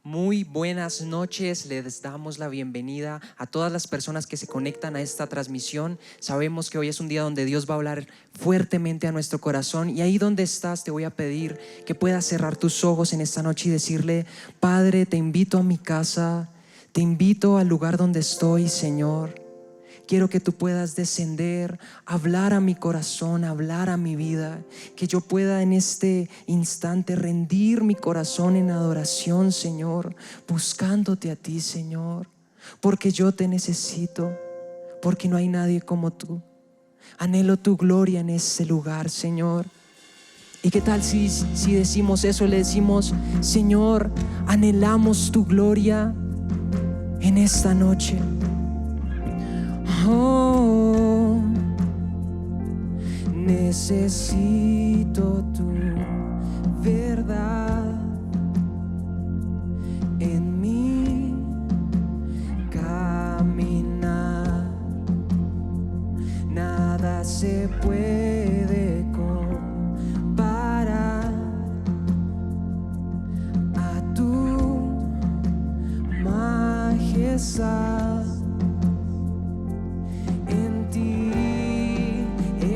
Muy buenas noches, les damos la bienvenida a todas las personas que se conectan a esta transmisión. Sabemos que hoy es un día donde Dios va a hablar fuertemente a nuestro corazón, y ahí donde estás te voy a pedir que puedas cerrar tus ojos en esta noche y decirle: Padre, te invito a mi casa, te invito al lugar donde estoy, Señor. Quiero que tú puedas descender, hablar a mi corazón, hablar a mi vida. Que yo pueda en este instante rendir mi corazón en adoración, Señor, buscándote a ti, Señor, porque yo te necesito, porque no hay nadie como tú. Anhelo tu gloria en este lugar, Señor. ¿Y qué tal si decimos eso? Le decimos: Señor, anhelamos tu gloria en esta noche. Oh, necesito tu verdad en mi caminar. Nada se puede comparar a tu majestad.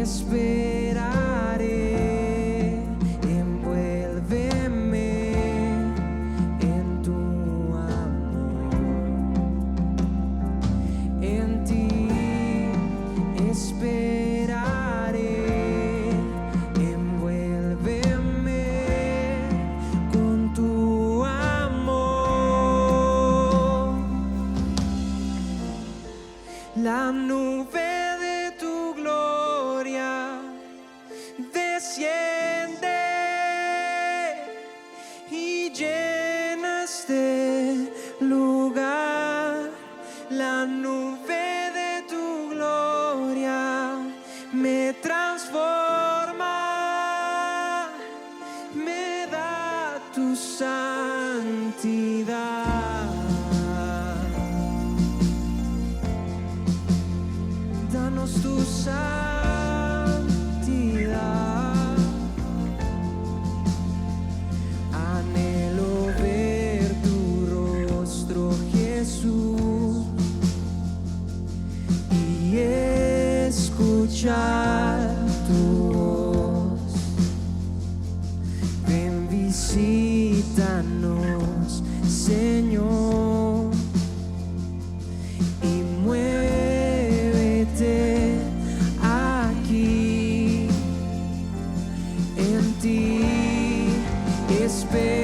Esperaré, envuélveme en tu amor. En ti esperaré, envuélveme con tu amor. La nube desciende y llena este lugar. La nube de tu gloria me transforma, me da tu santidad. Danos tu santidad. Escuchar tu voz, ven, visítanos, Señor, y muévete aquí. En ti esperaré.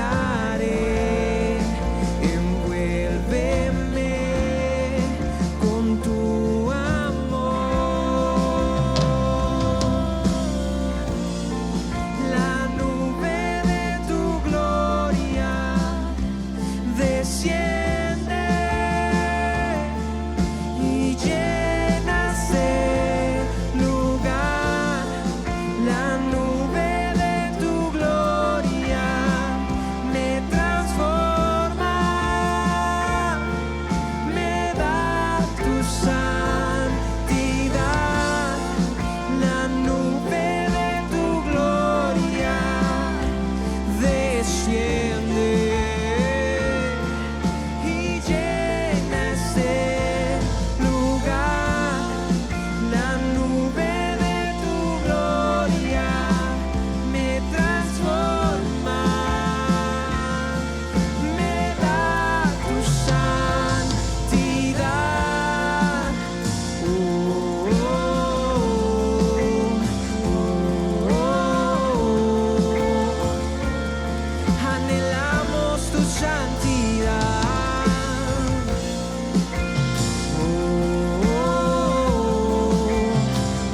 Esperaré, envuélveme con tu amor. La nube de tu gloria desciende y llena ese lugar. La nube de tu gloria me transforma, me da tu santidad. La nube de tu gloria desciende y llena este lugar. La nube de tu gloria me transforma, me da tu santidad. Oh, oh, oh, oh. Anhelamos tu santidad. Oh, oh,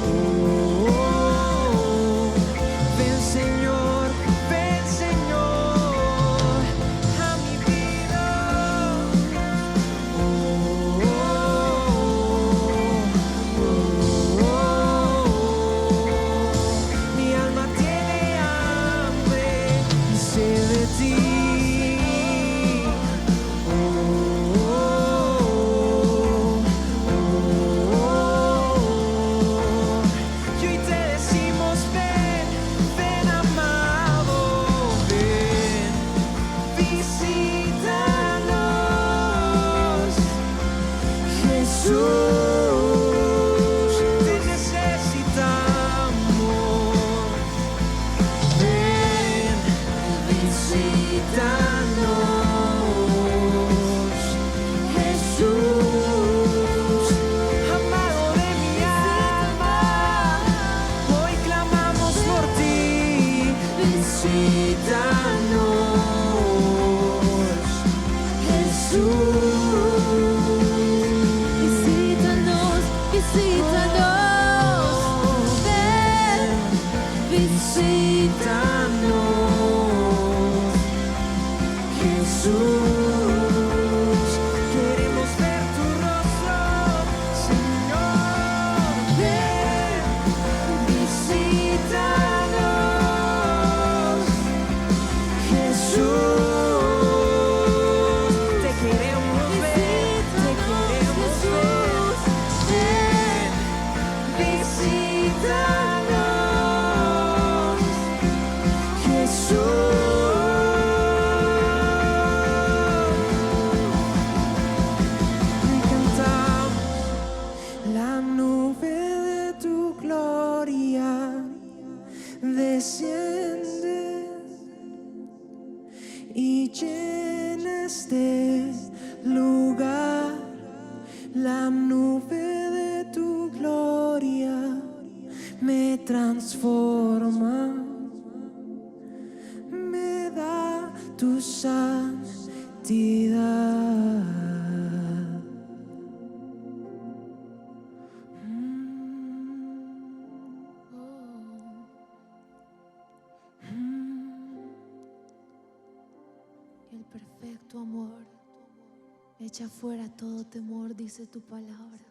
oh, oh. Ven, Señor, a mi vida. Oh, oh, oh, oh. Mi alma tiene hambre y sed de ti. Oh, Jesús, amado de mi alma, hoy clamamos por ti. Visítanos, Jesús. Visítanos, visítanos, ven, Visítanos, Jesús. Queremos ver tu rostro, Señor. Ven, visítanos, Jesús. Te queremos ver, te queremos ver. Ven, visítanos, Jesús. Y cantamos la nube de tu gloria desciende y llena este lugar. La nube de tu gloria me transforma, me da tu santidad. El perfecto amor echa fuera todo temor, dice tu palabra.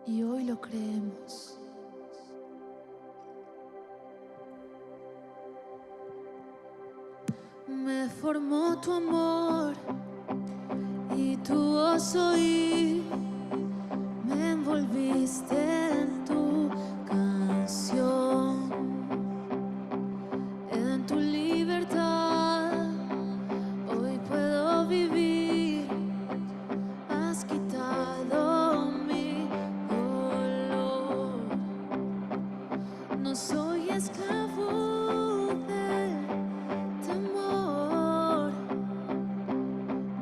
Y hoy lo creemos. Me formó tu amor y tu voz oí. Me envolviste en tu canción. En tu libertad hoy puedo vivir. Has quitado mi dolor. No soy esclavo del temor.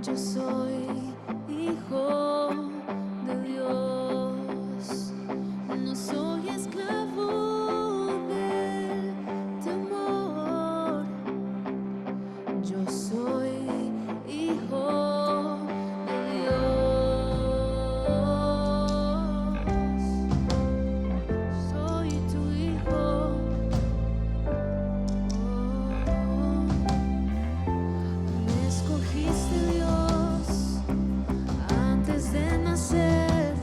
Yo soy hijo de Dios. No soy esclavo del temor. Yo soy hijo de Dios. Soy tu hijo. Me escogiste, Dios, antes de nacer.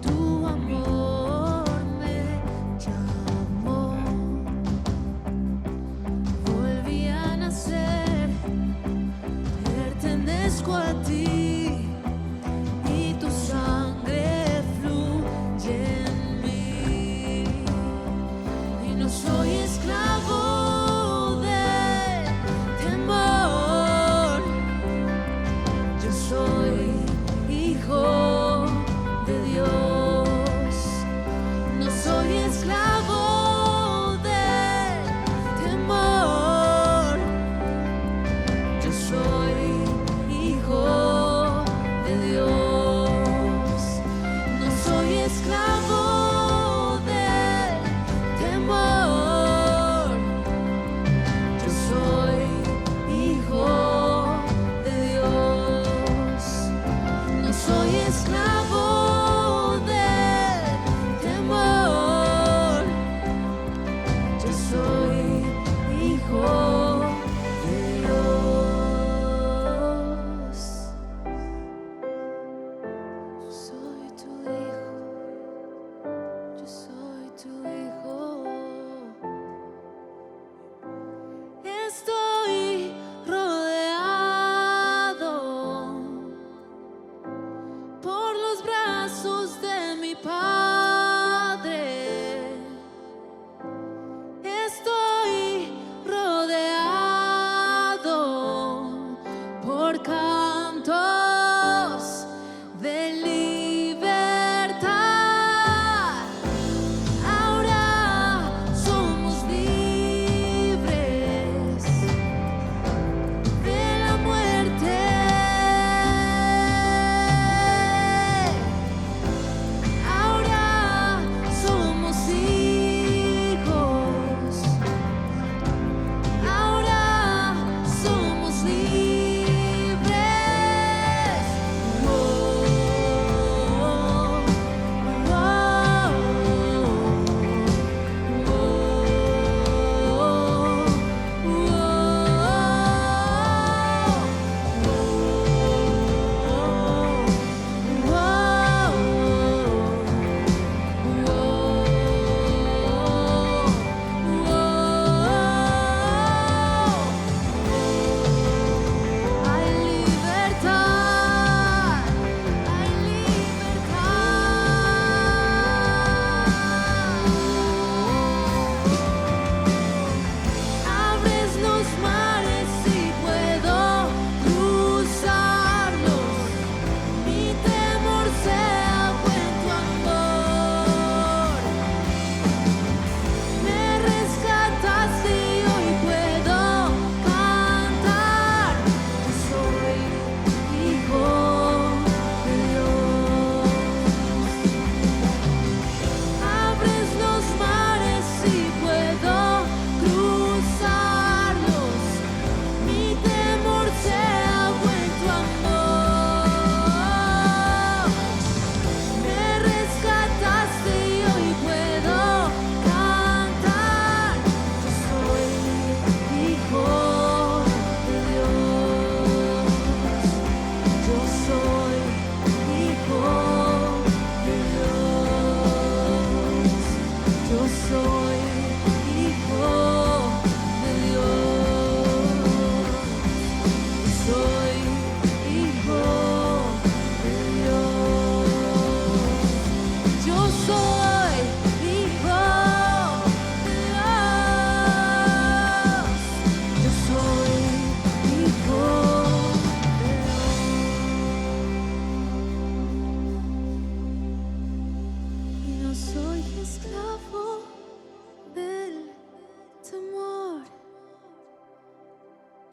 Tu amor me llamó. Volví a nacer, pertenezco a ti y tu sangre fluye en mí. Y no soy esclavo del temor. Yo soy hijo de Dios. No soy esclavo del temor. Yo soy hijo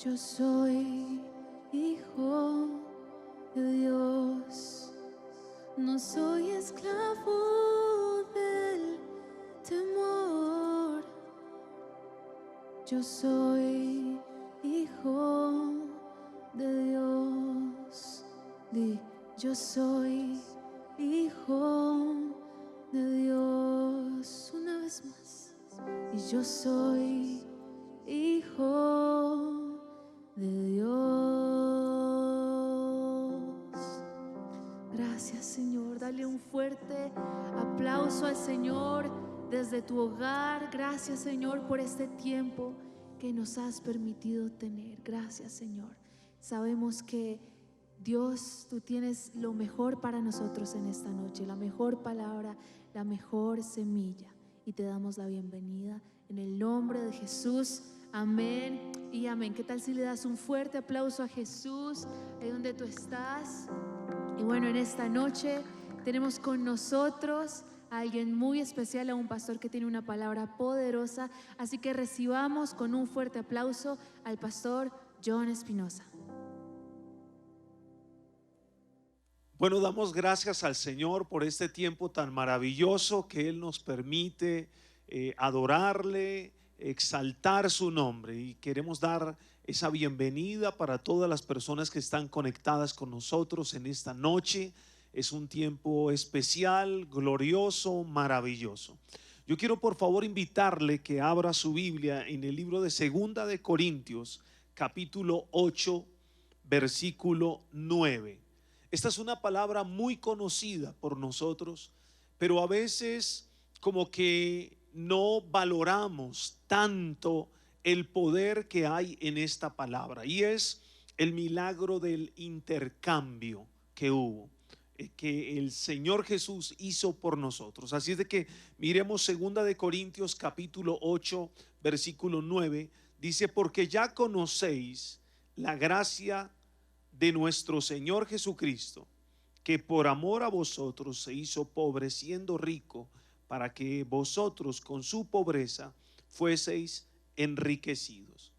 Yo soy hijo de Dios, no soy esclavo del temor. Yo soy hijo de Dios. Di, yo soy hijo de Dios. Una vez más. Y yo soy hijo de Dios. Gracias, Señor. Dale un fuerte aplauso al Señor desde tu hogar. Gracias, Señor, por este tiempo que nos has permitido tener. Gracias, Señor. Sabemos que Dios, tú tienes lo mejor para nosotros en esta noche, la mejor palabra, la mejor semilla. Y te damos la bienvenida en el nombre de Jesús. Amén y amén. ¿Qué tal si le das un fuerte aplauso a Jesús ahí donde tú estás? Y bueno, en esta noche tenemos con nosotros a alguien muy especial, a un pastor que tiene una palabra poderosa. Así que recibamos con un fuerte aplauso al pastor John Espinosa. Bueno, damos gracias al Señor por este tiempo tan maravilloso que Él nos permite adorarle, exaltar su nombre, y queremos dar esa bienvenida para todas las personas que están conectadas con nosotros en esta noche. Es un tiempo especial, glorioso, maravilloso. Yo quiero por favor invitarle que abra su Biblia en el libro de Segunda de Corintios, capítulo 8, versículo 9. Esta es una palabra muy conocida por nosotros, pero a veces como que no valoramos tanto el poder que hay en esta palabra, y es el milagro del intercambio que hubo, que el Señor Jesús hizo por nosotros. Así es de que miremos Segunda de Corintios capítulo 8 versículo 9. Dice: porque ya conocéis la gracia de nuestro Señor Jesucristo, que por amor a vosotros se hizo pobre siendo rico, para que vosotros con su pobreza fueseis enriquecidos.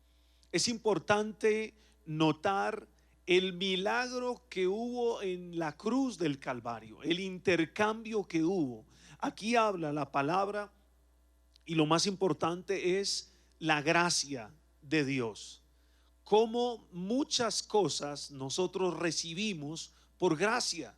Es importante notar el milagro que hubo en la cruz del Calvario, el intercambio que hubo. Aquí habla la palabra, y lo más importante es la gracia de Dios. Como muchas cosas nosotros recibimos por gracia,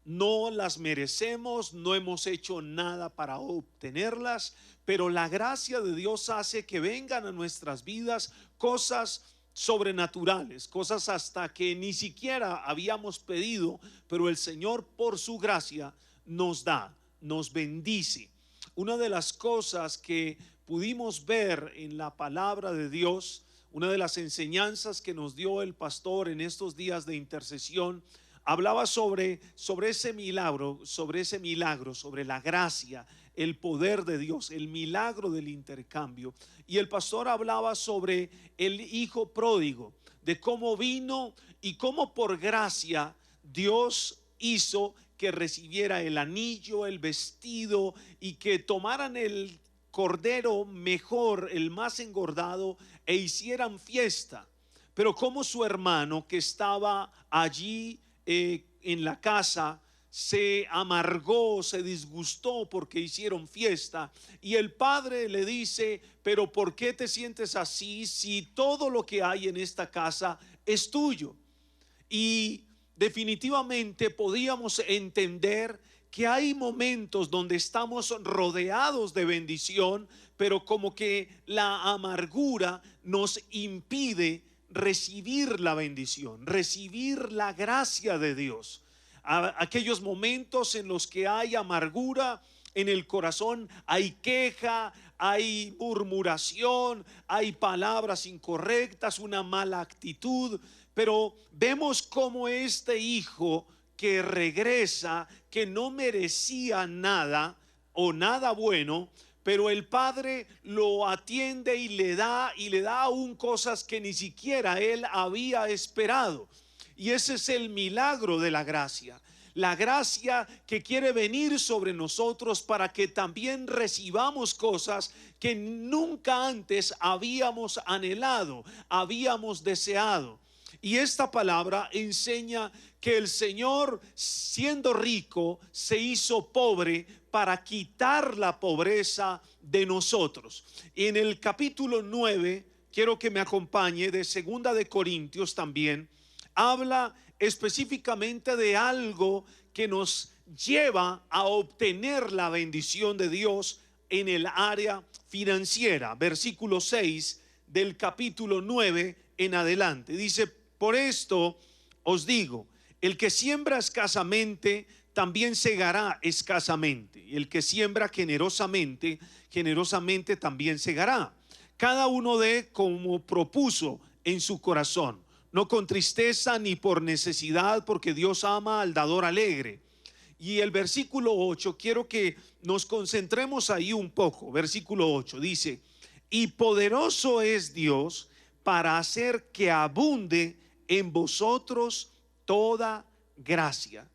no las merecemos, no hemos hecho nada para obtenerlas, pero la gracia de Dios hace que vengan a nuestras vidas cosas sobrenaturales, cosas hasta que ni siquiera habíamos pedido, pero el Señor por su gracia nos da, nos bendice. Una de las cosas que pudimos ver en la palabra de Dios, una de las enseñanzas que nos dio el pastor en estos días de intercesión, hablaba sobre ese milagro, sobre la gracia, el poder de Dios, el milagro del intercambio. Y el pastor hablaba sobre el hijo pródigo, de cómo vino y cómo por gracia Dios hizo que recibiera el anillo, el vestido, y que tomaran el cordero mejor, el más engordado, e hicieran fiesta. Pero como su hermano que estaba allí en la casa se amargó, se disgustó porque hicieron fiesta, y el padre le dice: pero ¿por qué te sientes así si todo lo que hay en esta casa es tuyo? Y definitivamente podíamos entender que hay momentos donde estamos rodeados de bendición, pero como que la amargura nos impide recibir la bendición, recibir la gracia de Dios. Aquellos momentos en los que hay amargura en el corazón, hay queja, hay murmuración, hay palabras incorrectas, una mala actitud. Pero vemos como este hijo que regresa, que no merecía nada o nada bueno, pero el padre lo atiende y le da aún cosas que ni siquiera él había esperado. Y ese es el milagro de la gracia. La gracia que quiere venir sobre nosotros para que también recibamos cosas que nunca antes habíamos anhelado, habíamos deseado. Y esta palabra enseña que el Señor, siendo rico, se hizo pobre para quitar la pobreza de nosotros. Y en el capítulo 9, quiero que me acompañe, de Segunda de Corintios también, habla específicamente de algo que nos lleva a obtener la bendición de Dios en el área financiera. Versículo 6 del capítulo 9 en adelante. Dice: por esto os digo, el que siembra escasamente, también segará escasamente. Y el que siembra generosamente, generosamente también segará. Cada uno dé como propuso en su corazón, no con tristeza ni por necesidad, porque Dios ama al dador alegre. Y el versículo 8, quiero que nos concentremos ahí un poco. Versículo 8 dice: y poderoso es Dios para hacer que abunde en vosotros toda gracia.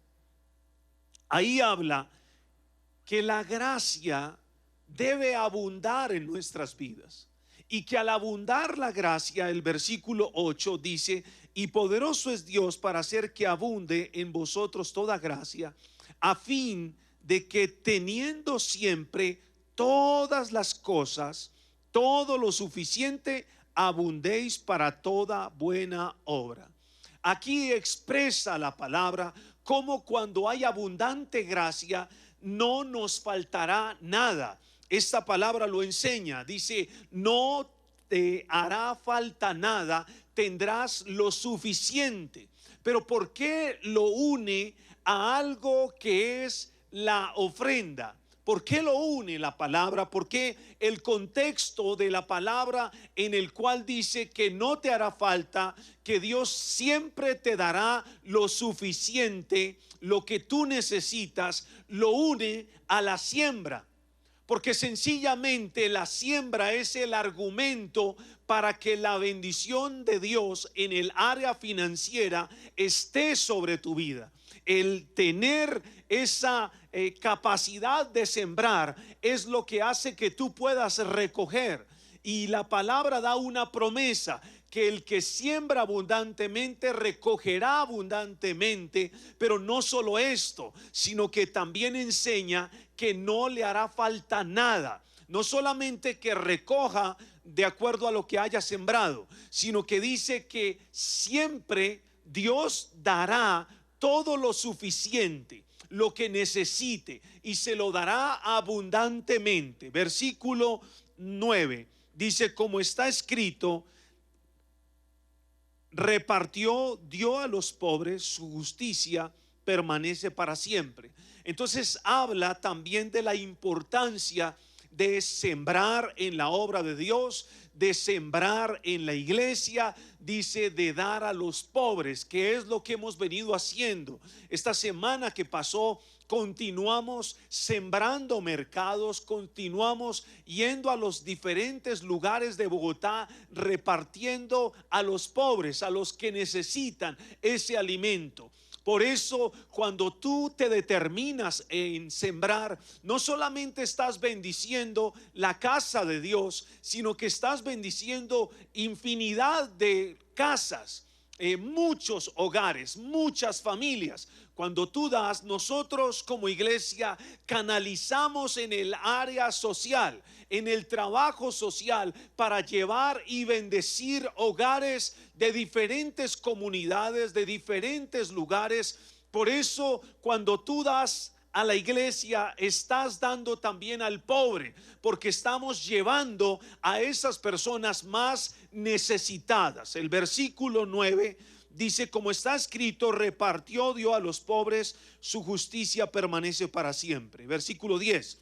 Ahí habla que la gracia debe abundar en nuestras vidas, y que al abundar la gracia, el versículo 8 dice: y poderoso es Dios para hacer que abunde en vosotros toda gracia, a fin de que teniendo siempre todas las cosas, todo lo suficiente, abundéis para toda buena obra. Aquí expresa la palabra como cuando hay abundante gracia no nos faltará nada. Esta palabra lo enseña, dice: no te hará falta nada, tendrás lo suficiente. Pero ¿por qué lo une a algo que es la ofrenda? ¿Por qué lo une la palabra? ¿Por qué el contexto de la palabra en el cual dice que no te hará falta, que Dios siempre te dará lo suficiente, lo que tú necesitas, lo une a la siembra? Porque sencillamente la siembra es el argumento para que la bendición de Dios en el área financiera esté sobre tu vida. El tener esa capacidad de sembrar es lo que hace que tú puedas recoger. Y la palabra da una promesa, que el que siembra abundantemente recogerá abundantemente. Pero no solo esto, sino que también enseña que no le hará falta nada. No solamente que recoja de acuerdo a lo que haya sembrado, sino que dice que siempre Dios dará todo lo suficiente, lo que necesite, y se lo dará abundantemente. Versículo 9 dice: como está escrito, repartió, dio a los pobres, su justicia permanece para siempre. Entonces habla también de la importancia de sembrar en la obra de Dios, de sembrar en la iglesia. Dice de dar a los pobres, que es lo que hemos venido haciendo. Esta semana que pasó continuamos sembrando mercados, continuamos yendo a los diferentes lugares de Bogotá, repartiendo a los pobres, a los que necesitan ese alimento. Por eso, cuando tú te determinas en sembrar, no solamente estás bendiciendo la casa de Dios, sino que estás bendiciendo infinidad de casas, muchos hogares, muchas familias. Cuando tú das, nosotros como iglesia canalizamos en el área social, en el trabajo social, para llevar y bendecir hogares de diferentes comunidades, de diferentes lugares. Por eso, cuando tú das a la iglesia, estás dando también al pobre, porque estamos llevando a esas personas más necesitadas. El versículo 9 dice: como está escrito, repartió, dio a los pobres, su justicia permanece para siempre. Versículo 10: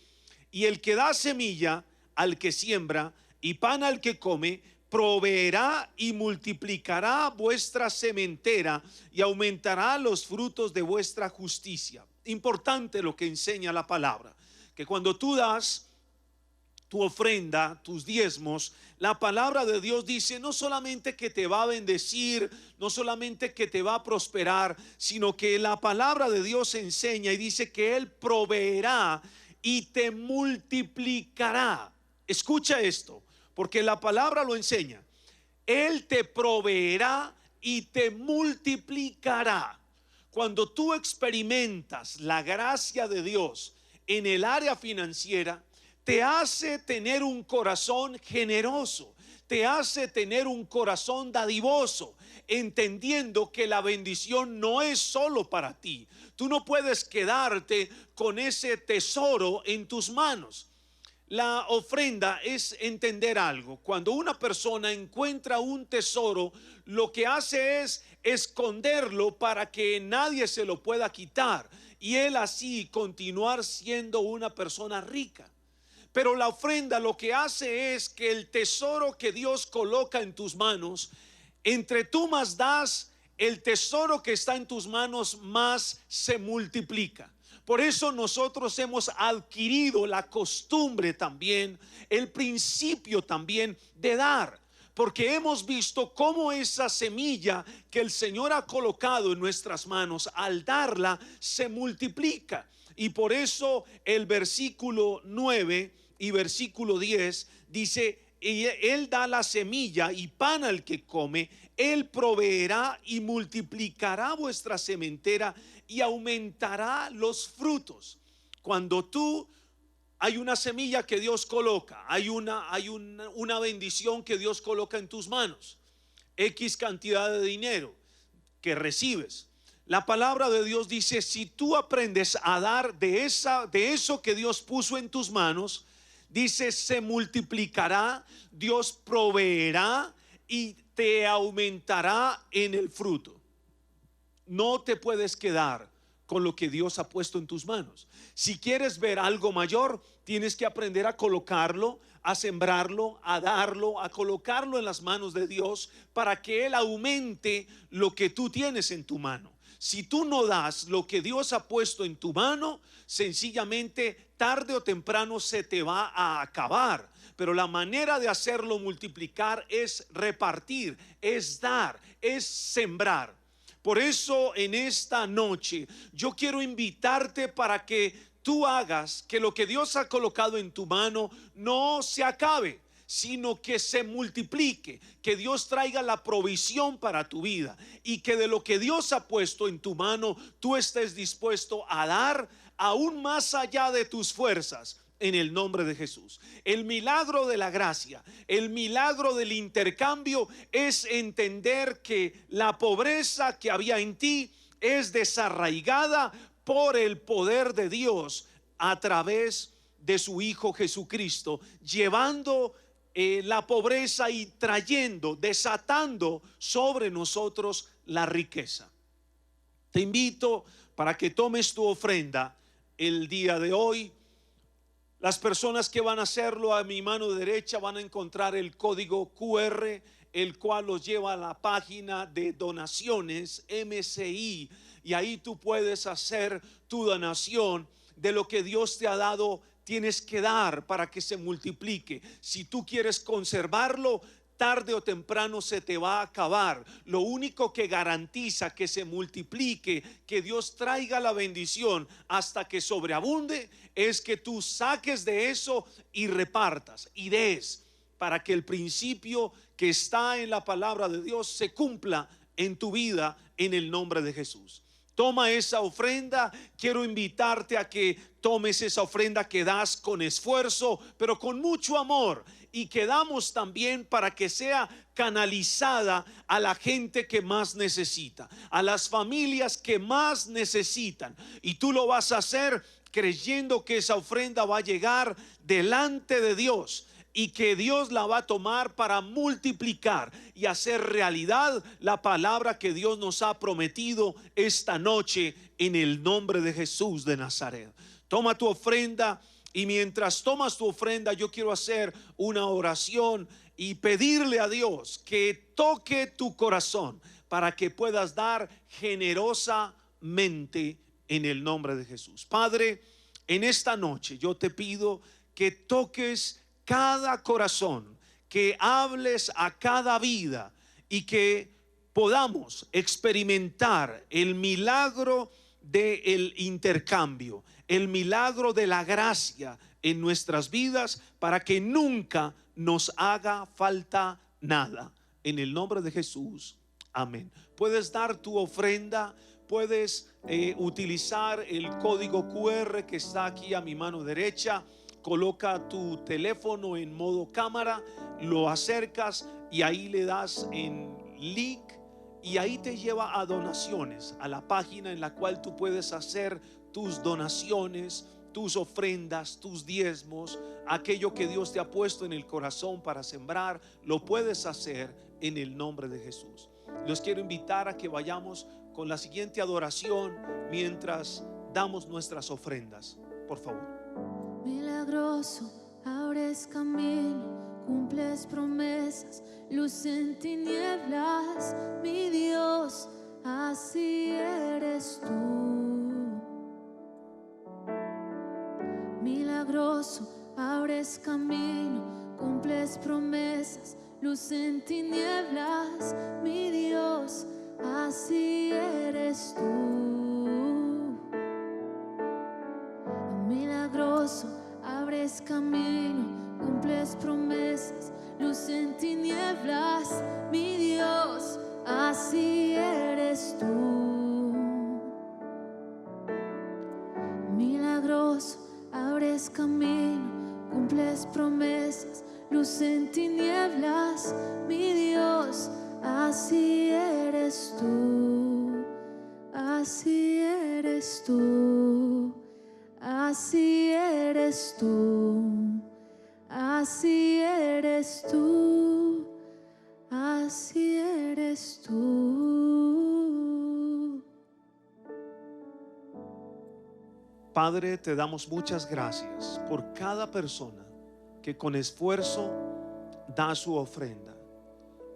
y el que da semilla al que siembra y pan al que come, proveerá y multiplicará vuestra sementera y aumentará los frutos de vuestra justicia. Importante lo que enseña la palabra, que cuando tú das tu ofrenda, tus diezmos, la palabra de Dios dice no solamente que te va a bendecir, no solamente que te va a prosperar, sino que la palabra de Dios enseña y dice que Él proveerá y te multiplicará. Escucha esto, porque la palabra lo enseña. Él te proveerá y te multiplicará. Cuando tú experimentas la gracia de Dios en el área financiera, te hace tener un corazón generoso, te hace tener un corazón dadivoso, entendiendo que la bendición no es solo para ti. Tú no puedes quedarte con ese tesoro en tus manos. La ofrenda es entender algo. Cuando una persona encuentra un tesoro, lo que hace es esconderlo para que nadie se lo pueda quitar y él así continuar siendo una persona rica. Pero la ofrenda lo que hace es que el tesoro que Dios coloca en tus manos, entre tú más das, el tesoro que está en tus manos más se multiplica. Por eso nosotros hemos adquirido la costumbre también, el principio también de dar, porque hemos visto cómo esa semilla que el Señor ha colocado en nuestras manos, al darla se multiplica. Y por eso el versículo 9 y versículo 10 dice: y Él da la semilla y pan al que come, Él proveerá y multiplicará vuestra sementera y aumentará los frutos. Cuando hay una semilla que Dios coloca, hay una bendición que Dios coloca en tus manos, X cantidad de dinero que recibes. La palabra de Dios dice: si tú aprendes a dar de eso que Dios puso en tus manos, dice, se multiplicará, Dios proveerá y te aumentará en el fruto. No te puedes quedar con lo que Dios ha puesto en tus manos. Si quieres ver algo mayor, tienes que aprender a colocarlo, a sembrarlo, a darlo, a colocarlo en las manos de Dios para que Él aumente lo que tú tienes en tu mano. Si tú no das lo que Dios ha puesto en tu mano, sencillamente tarde o temprano se te va a acabar. Pero la manera de hacerlo multiplicar es repartir, es dar, es sembrar. Por eso en esta noche yo quiero invitarte para que tú hagas que lo que Dios ha colocado en tu mano no se acabe, sino que se multiplique, que Dios traiga la provisión para tu vida y que de lo que Dios ha puesto en tu mano tú estés dispuesto a dar aún más allá de tus fuerzas. En el nombre de Jesús. El milagro de la gracia, el milagro del intercambio es entender que la pobreza que había en ti es desarraigada por el poder de Dios a través de su Hijo Jesucristo, llevando la pobreza y trayendo, desatando sobre nosotros la riqueza. Te invito para que tomes tu ofrenda el día de hoy. Las personas que van a hacerlo, a mi mano derecha van a encontrar el código QR, el cual los lleva a la página de donaciones MCI, y ahí tú puedes hacer tu donación de lo que Dios te ha dado. Tienes que dar para que se multiplique. Si tú quieres conservarlo, tarde o temprano se te va a acabar. Lo único que garantiza que se multiplique, que Dios traiga la bendición hasta que sobreabunde, es que tú saques de eso y repartas y des, para que el principio que está en la palabra de Dios se cumpla en tu vida en el nombre de Jesús. Toma esa ofrenda. Quiero invitarte a que tomes esa ofrenda que das con esfuerzo, pero con mucho amor, y que damos también para que sea canalizada a la gente que más necesita, a las familias que más necesitan. Y tú lo vas a hacer creyendo que esa ofrenda va a llegar delante de Dios y que Dios la va a tomar para multiplicar y hacer realidad la palabra que Dios nos ha prometido esta noche en el nombre de Jesús de Nazaret. Toma tu ofrenda, y mientras tomas tu ofrenda yo quiero hacer una oración y pedirle a Dios que toque tu corazón para que puedas dar generosamente en el nombre de Jesús. Padre, en esta noche yo te pido que toques cada corazón, que hables a cada vida y que podamos experimentar el milagro del intercambio, el milagro de la gracia en nuestras vidas, para que nunca nos haga falta nada. En el nombre de Jesús, amén. Puedes dar tu ofrenda, puedes utilizar el código QR que está aquí a mi mano derecha. Coloca tu teléfono en modo cámara, lo acercas y ahí le das en link, y ahí te lleva a donaciones, a la página en la cual tú puedes hacer tus donaciones, tus ofrendas, tus diezmos, aquello que Dios te ha puesto en el corazón para sembrar. Lo puedes hacer en el nombre de Jesús. Los quiero invitar a que vayamos con la siguiente adoración mientras damos nuestras ofrendas. Por favor. Milagroso, abres camino, cumples promesas, luz en tinieblas, mi Dios, así eres tú. Milagroso, abres camino, cumples promesas, luz en tinieblas, mi Dios, así eres tú. Milagroso, abres camino, cumples promesas, luz en tinieblas, mi Dios, así eres tú. Milagroso, abres camino, cumples promesas, luz en tinieblas, mi Dios, así eres tú, así eres tú, así eres tú, así eres tú, así eres tú. Padre, te damos muchas gracias por cada persona que con esfuerzo da su ofrenda.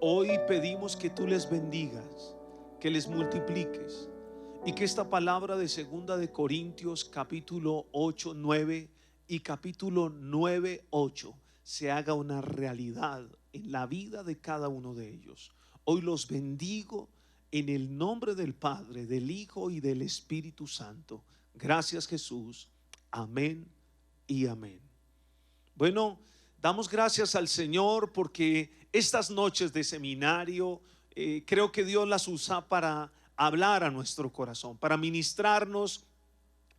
Hoy pedimos que tú les bendigas, que les multipliques, y que esta palabra de 2 de Corintios capítulo 8, 9 y capítulo 9, 8 se haga una realidad en la vida de cada uno de ellos. Hoy los bendigo en el nombre del Padre, del Hijo y del Espíritu Santo. Gracias, Jesús. Amén y amén. Bueno, damos gracias al Señor porque estas noches de seminario creo que Dios las usa para hablar a nuestro corazón, para ministrarnos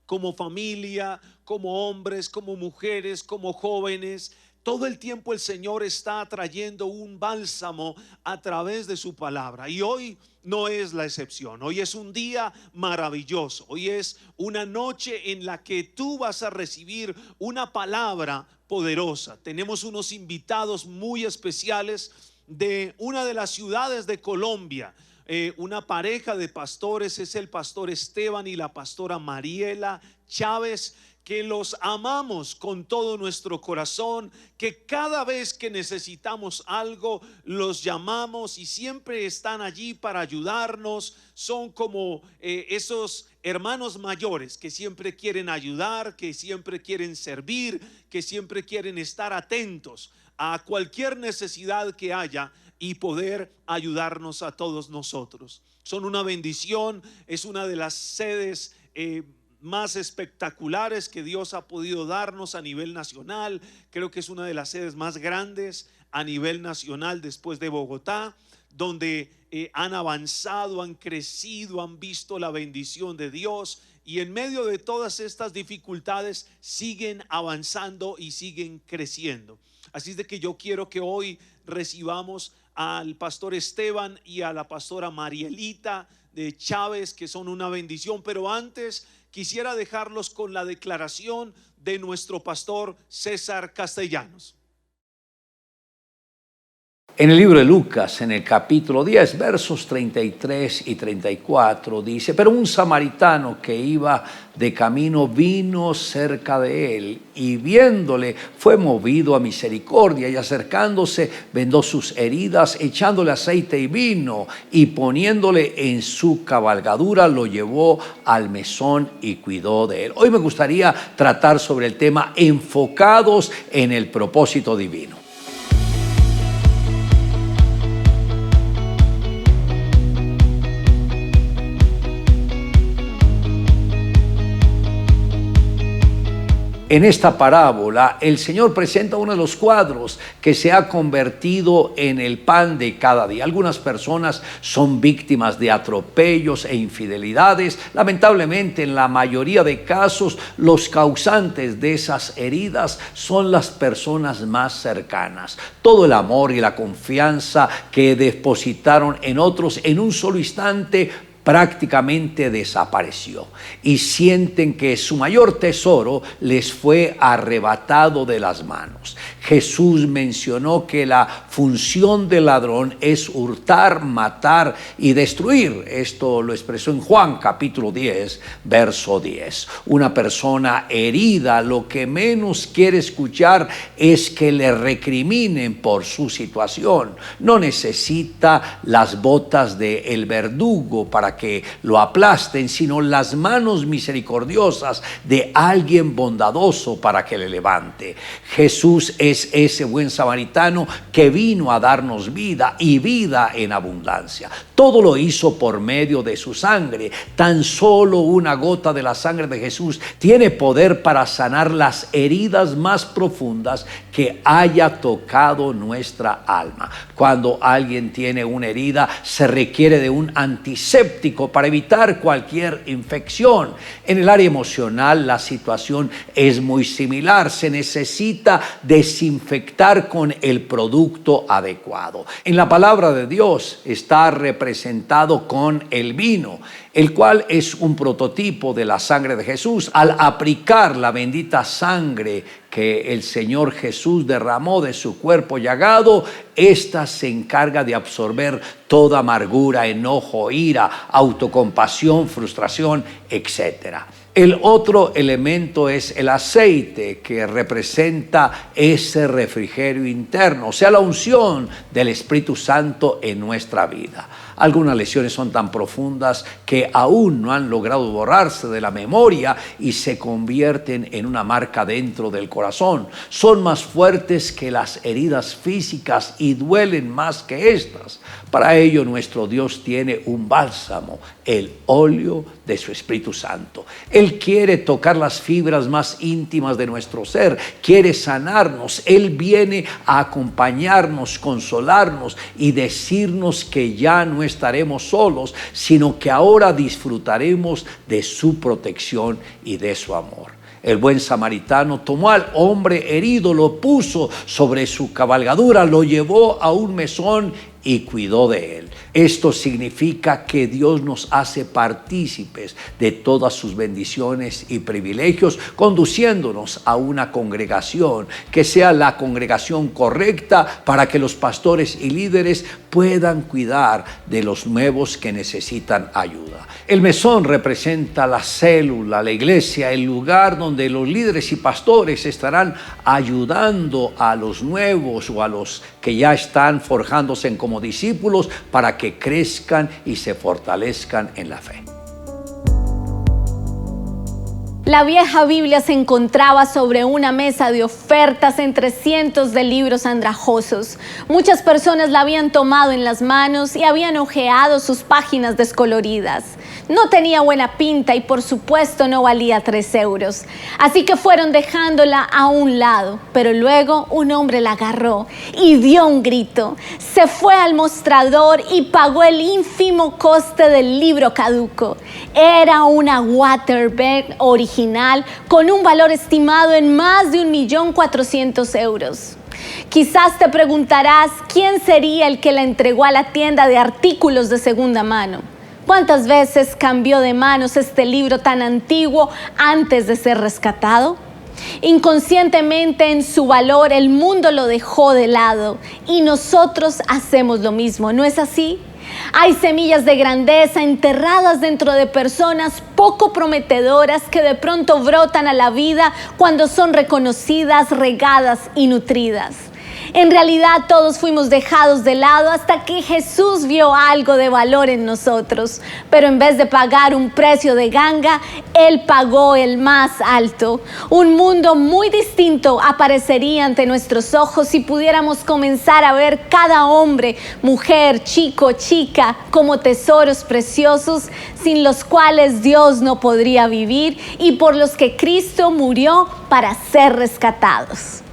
como familia, como hombres, como mujeres, como jóvenes. Todo el tiempo el Señor está trayendo un bálsamo a través de su palabra, y hoy no es la excepción. Hoy es un día maravilloso. Hoy es una noche en la que tú vas a recibir una palabra poderosa. Tenemos unos invitados muy especiales de una de las ciudades de Colombia. Una pareja de pastores, es el pastor Esteban y la pastora Mariela Chávez, que los amamos con todo nuestro corazón, que cada vez que necesitamos algo los llamamos y siempre están allí para ayudarnos. Son como esos hermanos mayores que siempre quieren ayudar, que siempre quieren servir, que siempre quieren estar atentos a cualquier necesidad que haya y poder ayudarnos a todos nosotros. Son una bendición. Es una de las sedes más espectaculares que Dios ha podido darnos a nivel nacional. Creo que es una de las sedes más grandes a nivel nacional después de Bogotá, donde han avanzado, han crecido, han visto la bendición de Dios, y en medio de todas estas dificultades siguen avanzando y siguen creciendo. Así es de que yo quiero que hoy recibamos al pastor Esteban y a la pastora Marielita de Chávez, que son una bendición. Pero antes quisiera dejarlos con la declaración de nuestro pastor César Castellanos. En el libro de Lucas, en el capítulo 10, versos 33 y 34, dice: pero un samaritano que iba de camino vino cerca de él y viéndole fue movido a misericordia, y acercándose vendó sus heridas, echándole aceite y vino, y poniéndole en su cabalgadura lo llevó al mesón y cuidó de él. Hoy me gustaría tratar sobre el tema enfocados en el propósito divino. En esta parábola, el Señor presenta uno de los cuadros que se ha convertido en el pan de cada día. Algunas personas son víctimas de atropellos e infidelidades. Lamentablemente, en la mayoría de casos, los causantes de esas heridas son las personas más cercanas. Todo el amor y la confianza que depositaron en otros en un solo instante prácticamente desapareció, y sienten que su mayor tesoro les fue arrebatado de las manos. Jesús mencionó que la función del ladrón es hurtar, matar y destruir. Esto lo expresó en Juan capítulo 10, verso 10. Una persona herida lo que menos quiere escuchar es que le recriminen por su situación. No necesita las botas del verdugo para que lo aplasten, sino las manos misericordiosas de alguien bondadoso para que le levante. Jesús es ese buen samaritano que vino a darnos vida, y vida en abundancia. Todo lo hizo por medio de su sangre. Tan solo una gota de la sangre de Jesús tiene poder para sanar las heridas más profundas que haya tocado nuestra alma. Cuando alguien tiene una herida, se requiere de un antiséptico para evitar cualquier infección. En el área emocional, la situación es muy similar. Se necesita desinfectar con el producto adecuado. En la palabra de Dios está representado con el vino, el cual es un prototipo de la sangre de Jesús. Al aplicar la bendita sangre que el Señor Jesús derramó de su cuerpo llagado, esta se encarga de absorber toda amargura, enojo, ira, autocompasión, frustración, etc. El otro elemento es el aceite, que representa ese refrigerio interno, o sea, la unción del Espíritu Santo en nuestra vida. Algunas lesiones son tan profundas que aún no han logrado borrarse de la memoria y se convierten en una marca dentro del corazón. Son más fuertes que las heridas físicas y duelen más que estas. Para ello, nuestro Dios tiene un bálsamo, el óleo de su Espíritu Santo. Él quiere tocar las fibras más íntimas de nuestro ser, quiere sanarnos. Él viene a acompañarnos, consolarnos y decirnos que ya no estaremos solos, sino que ahora disfrutaremos de su protección y de su amor. El buen samaritano tomó al hombre herido, lo puso sobre su cabalgadura, lo llevó a un mesón y cuidó de él. Esto significa que Dios nos hace partícipes de todas sus bendiciones y privilegios, conduciéndonos a una congregación que sea la congregación correcta para que los pastores y líderes puedan cuidar de los nuevos que necesitan ayuda. El mesón representa la célula, la iglesia, el lugar donde los líderes y pastores estarán ayudando a los nuevos o a los que ya están forjándose como discípulos para que crezcan y se fortalezcan en la fe. La vieja Biblia se encontraba sobre una mesa de ofertas entre cientos de libros andrajosos. Muchas personas la habían tomado en las manos y habían hojeado sus páginas descoloridas. No tenía buena pinta y por supuesto no valía 3 euros. Así que fueron dejándola a un lado, pero luego un hombre la agarró y dio un grito. Se fue al mostrador y pagó el ínfimo coste del libro caduco. Era una Waterberg original con un valor estimado en más de 1.400.000 euros. Quizás te preguntarás quién sería el que la entregó a la tienda de artículos de segunda mano. ¿Cuántas veces cambió de manos este libro tan antiguo antes de ser rescatado? Inconscientemente en su valor el mundo lo dejó de lado y nosotros hacemos lo mismo, ¿no es así? Hay semillas de grandeza enterradas dentro de personas poco prometedoras que de pronto brotan a la vida cuando son reconocidas, regadas y nutridas. En realidad todos fuimos dejados de lado hasta que Jesús vio algo de valor en nosotros. Pero en vez de pagar un precio de ganga, Él pagó el más alto. Un mundo muy distinto aparecería ante nuestros ojos si pudiéramos comenzar a ver cada hombre, mujer, chico, chica como tesoros preciosos sin los cuales Dios no podría vivir y por los que Cristo murió para ser rescatados.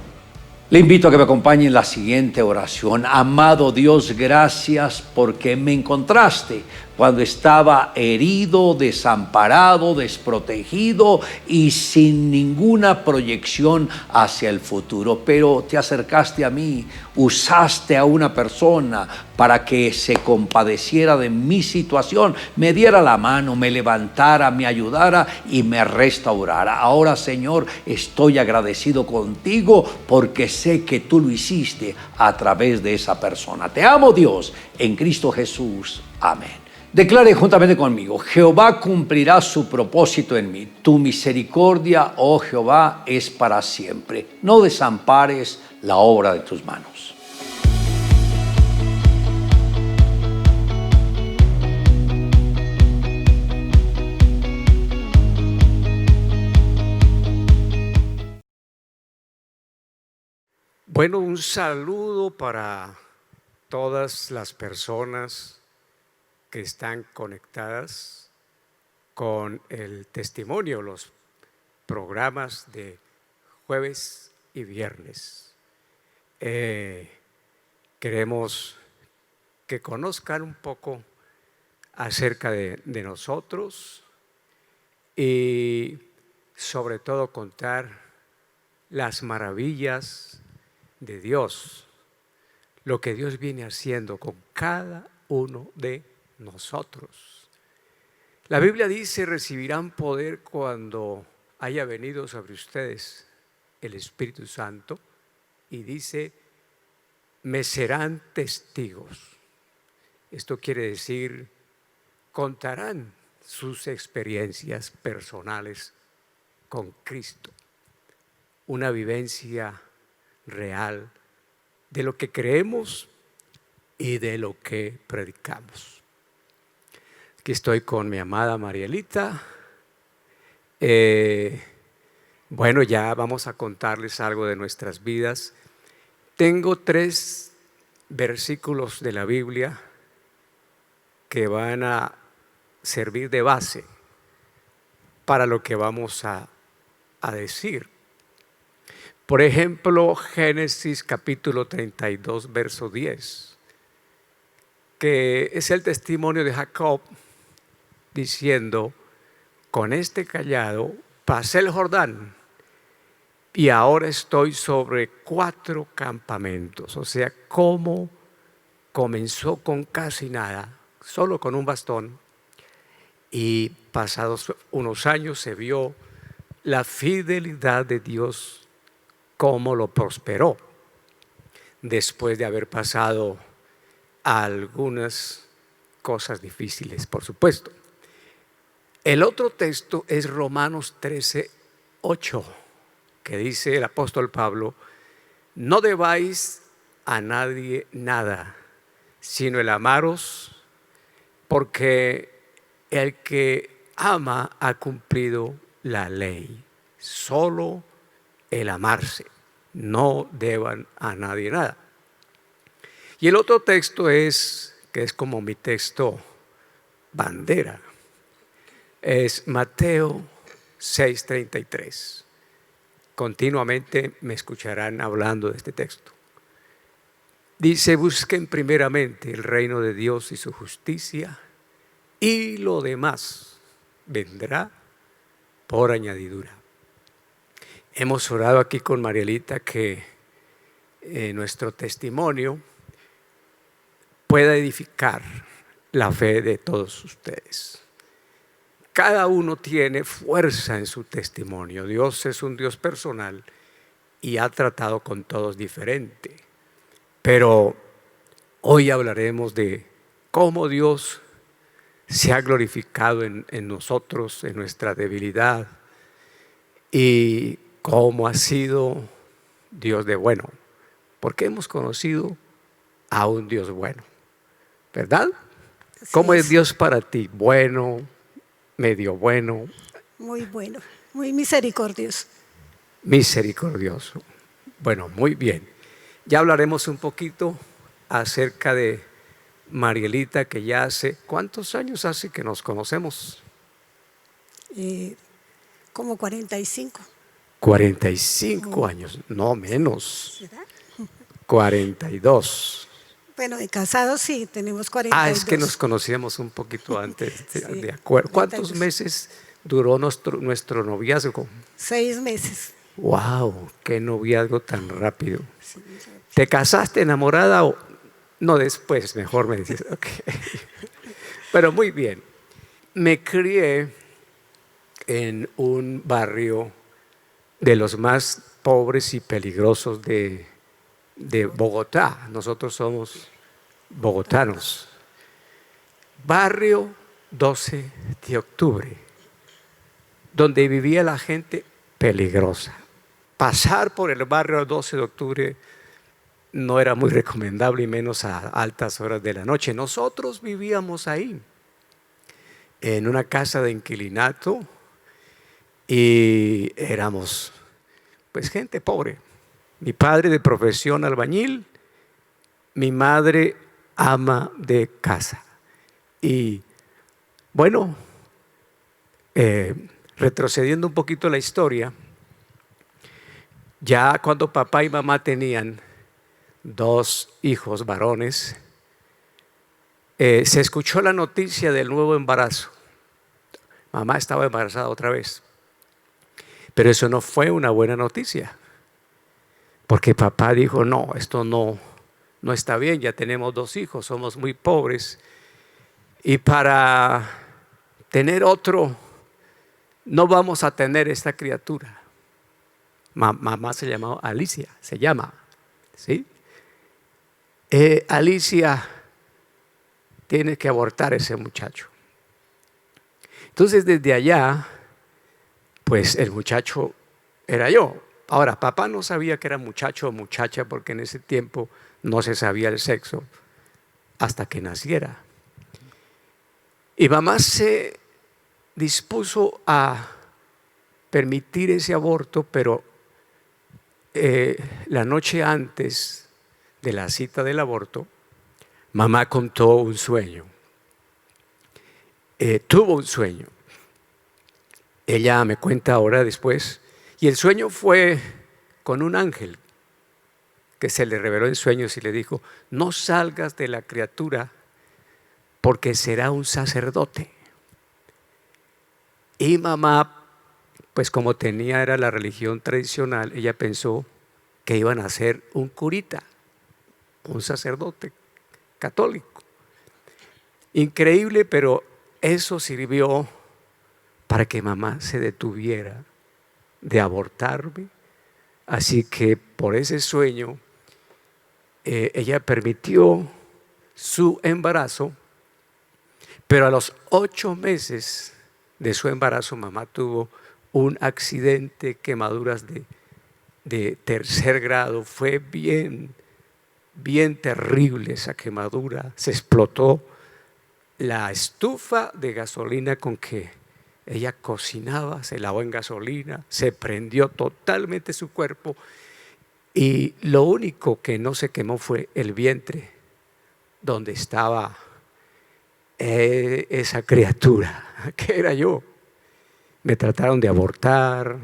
Le invito a que me acompañe en la siguiente oración. Amado Dios, gracias porque me encontraste cuando estaba herido, desamparado, desprotegido y sin ninguna proyección hacia el futuro. Pero te acercaste a mí, usaste a una persona para que se compadeciera de mi situación, me diera la mano, me levantara, me ayudara y me restaurara. Ahora, Señor, estoy agradecido contigo porque sé que tú lo hiciste a través de esa persona. Te amo, Dios, en Cristo Jesús. Amén. Declare juntamente conmigo: Jehová cumplirá su propósito en mí. Tu misericordia, oh Jehová, es para siempre. No desampares la obra de tus manos. Bueno, un saludo para todas las personas que están conectadas con el testimonio, los programas de jueves y viernes. Queremos que conozcan un poco acerca de nosotros y sobre todo contar las maravillas de Dios, lo que Dios viene haciendo con cada uno de nosotros. La Biblia dice: recibirán poder cuando haya venido sobre ustedes el Espíritu Santo, y dice: me serán testigos. Esto quiere decir, contarán sus experiencias personales con Cristo, una vivencia real de lo que creemos y de lo que predicamos. Aquí estoy con mi amada Marielita. Bueno, ya vamos a contarles algo de nuestras vidas. Tengo 3 versículos de la Biblia que van a servir de base para lo que vamos a decir. Por ejemplo, Génesis capítulo 32, verso 10, que es el testimonio de Jacob diciendo: con este cayado pasé el Jordán y ahora estoy sobre 4 campamentos. O sea, cómo comenzó con casi nada, solo con un bastón, y pasados unos años se vio la fidelidad de Dios, cómo lo prosperó después de haber pasado algunas cosas difíciles, por supuesto. El otro texto es Romanos 13:8, que dice el apóstol Pablo: no debáis a nadie nada, sino el amaros, porque el que ama ha cumplido la ley. Solo el amarse, no deban a nadie nada. Y el otro texto es, que es como mi texto bandera, es Mateo 6:33. Continuamente me escucharán hablando de este texto. Dice: busquen primeramente el reino de Dios y su justicia, y lo demás vendrá por añadidura. Hemos orado aquí con Marielita que nuestro testimonio pueda edificar la fe de todos ustedes. cada uno tiene fuerza en su testimonio. Dios es un Dios personal y ha tratado con todos diferente. Pero hoy hablaremos de cómo Dios se ha glorificado en nosotros, en nuestra debilidad, y cómo ha sido Dios de bueno, porque hemos conocido a un Dios bueno, ¿verdad? ¿Cómo es Dios para ti? Bueno, medio bueno, Muy bueno, muy misericordioso. misericordioso. Bueno, muy bien. Ya hablaremos un poquito acerca de Marielita, que ya hace, ¿cuántos años hace que nos conocemos? Como 45. 45 años, no menos, ¿Será? 42. Bueno, de casados sí, tenemos 42. Es que nos conocíamos un poquito antes, Sí, de acuerdo. ¿Cuántos 42. meses duró nuestro noviazgo? 6 meses. ¡Wow! ¡Qué noviazgo tan rápido! ¿Te casaste enamorada o no después? Mejor me dices. Okay. Pero muy bien. Me crié en un barrio de los más pobres y peligrosos de Bogotá. Nosotros somos bogotanos. Barrio 12 de octubre, donde vivía la gente peligrosa. Pasar por el barrio 12 de octubre no era muy recomendable, y menos a altas horas de la noche. Nosotros vivíamos ahí, en una casa de inquilinato, y éramos pues gente pobre. Mi padre de profesión albañil, mi madre ama de casa. Y bueno, retrocediendo un poquito la historia, ya cuando papá y mamá tenían 2 hijos varones, se escuchó la noticia del nuevo embarazo. Mamá estaba embarazada otra vez. Pero eso no fue una buena noticia, porque papá dijo, no, esto no está bien, ya tenemos 2 hijos, somos muy pobres, y para tener otro no vamos a tener esta criatura. Mamá se llamaba Alicia, se llama, ¿sí? Alicia tiene que abortar ese muchacho. Entonces desde allá, pues el muchacho era yo. Ahora, papá no sabía que era muchacho o muchacha, porque en ese tiempo no se sabía el sexo hasta que naciera. Y mamá se dispuso a permitir ese aborto, pero la noche antes de la cita del aborto, mamá contó un sueño. Tuvo un sueño. Ella me cuenta ahora después, y el sueño fue con un ángel que se le reveló en sueños y le dijo, no salgas de la criatura porque será un sacerdote. Y mamá, pues como era la religión tradicional, ella pensó que iban a ser un curita, un sacerdote católico. Increíble, pero eso sirvió para que mamá se detuviera de abortarme. Así que por ese sueño, ella permitió su embarazo, pero a los 8 meses de su embarazo, mamá tuvo un accidente, quemaduras de 3er grado. Fue bien terrible esa quemadura. Se explotó la estufa de gasolina con que ella cocinaba, se lavó en gasolina, se prendió totalmente su cuerpo, y lo único que no se quemó fue el vientre donde estaba esa criatura, que era yo. Me trataron de abortar,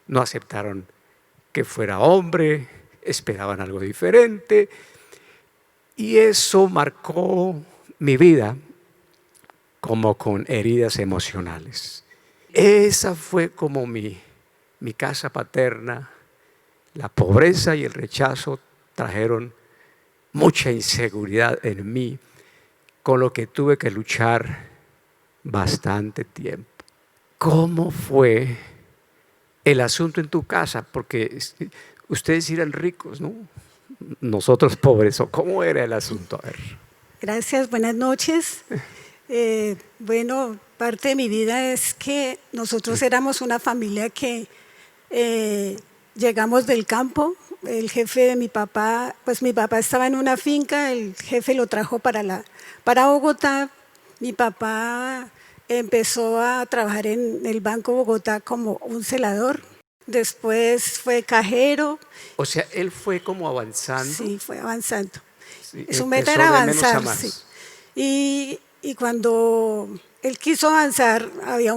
no aceptaron que fuera hombre, esperaban algo diferente, y eso marcó mi vida como con heridas emocionales. Esa fue como mi casa paterna. La pobreza y el rechazo trajeron mucha inseguridad en mí, con lo que tuve que luchar bastante tiempo. ¿cómo fue el asunto en tu casa? Porque ustedes eran ricos, ¿no? Nosotros pobres. ¿O cómo era el asunto? A ver. Gracias, buenas noches. Bueno, parte de mi vida es que nosotros éramos una familia que llegamos del campo. El jefe de mi papá, pues mi papá estaba en una finca, el jefe lo trajo para Bogotá. Mi papá empezó a trabajar en el Banco Bogotá como un celador. Después fue cajero. O sea, él fue como avanzando. Sí, fue avanzando. Sí, Su meta empezó era de menos a avanzar, más. sí. Y cuando él quiso avanzar, había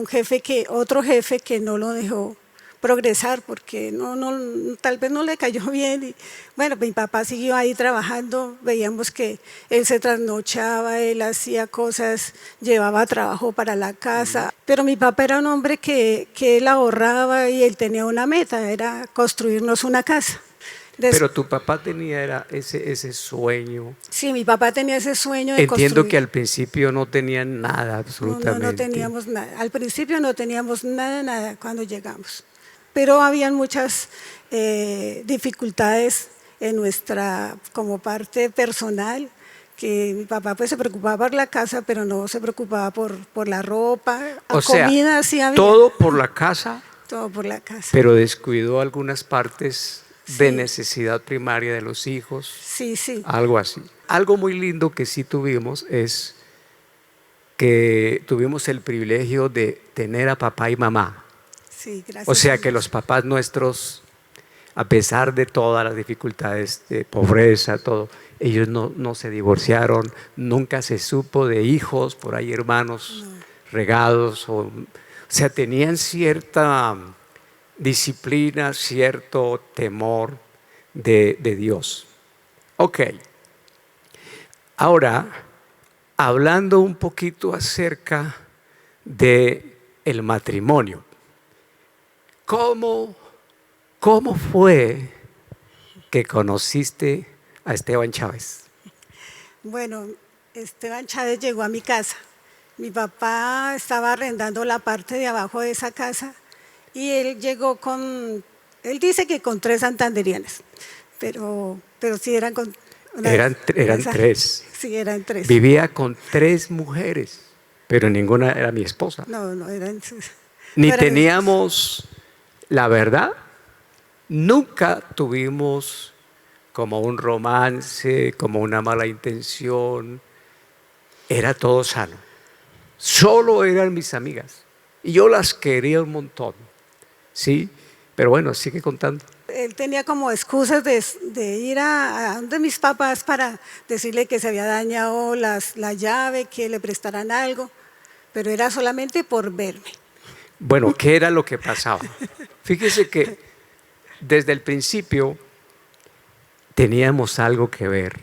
otro jefe que no lo dejó progresar porque tal vez no le cayó bien. Y bueno, mi papá siguió ahí trabajando, veíamos que él se trasnochaba, él hacía cosas, llevaba trabajo para la casa, pero mi papá era un hombre que él ahorraba y él tenía una meta, era construirnos una casa. Pero tu papá tenía ese sueño. Sí, mi papá tenía ese sueño de Entiendo construir. que al principio no tenían nada, absolutamente. No teníamos nada. Al principio no teníamos nada cuando llegamos. Pero habían muchas dificultades en como parte personal, que mi papá pues se preocupaba por la casa, pero no se preocupaba por la ropa. O sea, comida sí había. todo por la casa, Todo por la casa. pero descuidó algunas partes de Sí. necesidad primaria de los hijos. Sí. Algo así. Algo muy lindo que sí tuvimos es que tuvimos el privilegio de tener a papá y mamá. Sí, gracias. O sea a que Dios. los papás nuestros, a pesar de todas las dificultades de pobreza, todo, ellos no se divorciaron, nunca se supo de hijos, por ahí hermanos regados, o sea, tenían cierta disciplina, cierto temor de Dios. Ok. Ahora, hablando un poquito acerca de el matrimonio. ¿Cómo fue que conociste a Esteban Chávez? Bueno, Esteban Chávez llegó a mi casa. Mi papá estaba arrendando la parte de abajo de esa casa y él llegó él dice que con 3 santanderianas, pero sí eran con... Eran 3. Sí, eran 3. Vivía con 3 mujeres, pero ninguna era mi esposa. No, eran... Ni no eran- teníamos, la verdad, nunca tuvimos como un romance, como una mala intención. Era todo sano. Solo eran mis amigas. Y yo las quería un montón. ¿Sí? Pero bueno, sigue contando. Él tenía como excusas de ir a donde mis papás para decirle que se había dañado la llave, que le prestaran algo, pero era solamente por verme. Bueno, ¿qué era lo que pasaba? Fíjese que desde el principio teníamos algo que ver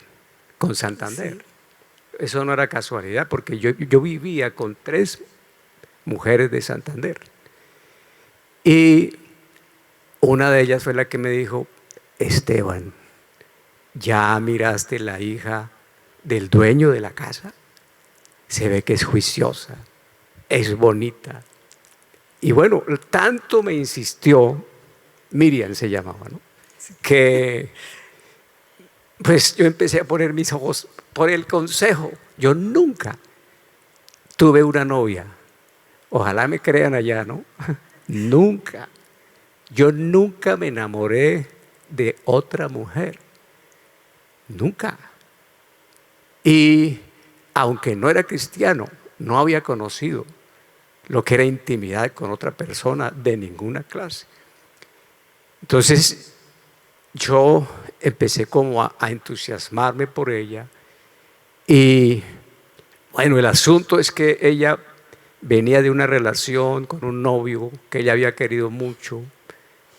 con Santander. Eso no era casualidad, porque yo vivía con 3 mujeres de Santander. Y una de ellas fue la que me dijo: Esteban, ¿ya miraste la hija del dueño de la casa? Se ve que es juiciosa, es bonita. Y bueno, tanto me insistió, Miriam se llamaba, ¿no? Que pues yo empecé a poner mis ojos por el consejo. Yo nunca tuve una novia. Ojalá me crean allá, ¿no? Nunca. Yo nunca me enamoré de otra mujer. Nunca. Y aunque no era cristiano, no había conocido lo que era intimidad con otra persona de ninguna clase. Entonces yo empecé como a entusiasmarme por ella. Y bueno, el asunto es que ella venía de una relación con un novio que ella había querido mucho,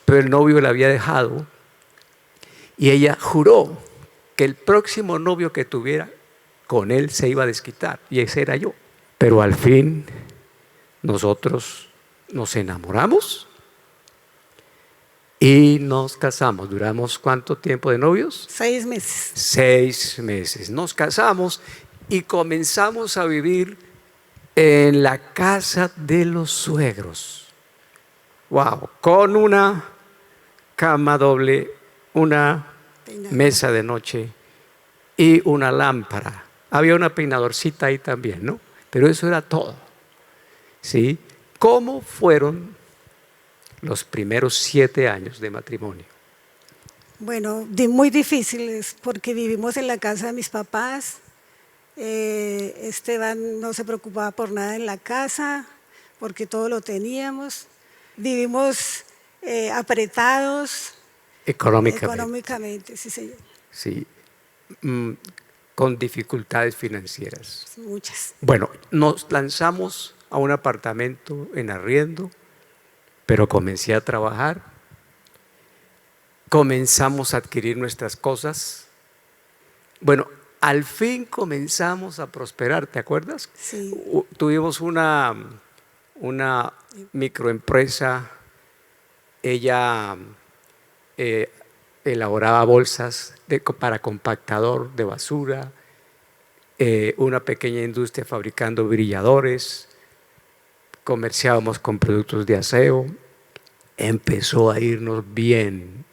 pero el novio la había dejado y ella juró que el próximo novio que tuviera con él se iba a desquitar, y ese era yo. Pero al fin nosotros nos enamoramos y nos casamos. ¿Duramos cuánto tiempo de novios? 6 meses. 6 meses. Nos casamos y comenzamos a vivir en la casa de los suegros. Wow, con una cama doble, una mesa de noche y una lámpara. Había una peinadorcita ahí también, ¿no? Pero eso era todo. ¿Sí? ¿Cómo fueron los primeros 7 años de matrimonio? Bueno, muy difíciles porque vivimos en la casa de mis papás. Esteban no se preocupaba por nada en la casa porque todo lo teníamos. Vivimos apretados económicamente, sí, señor. Sí, con dificultades financieras. Muchas. Bueno, nos lanzamos a un apartamento en arriendo, pero comencé a trabajar. Comenzamos a adquirir nuestras cosas. Bueno, al fin comenzamos a prosperar, ¿te acuerdas? Sí. Tuvimos una microempresa. Ella elaboraba bolsas para compactador de basura, una pequeña industria fabricando brilladores, comerciábamos con productos de aseo. Empezó a irnos bien,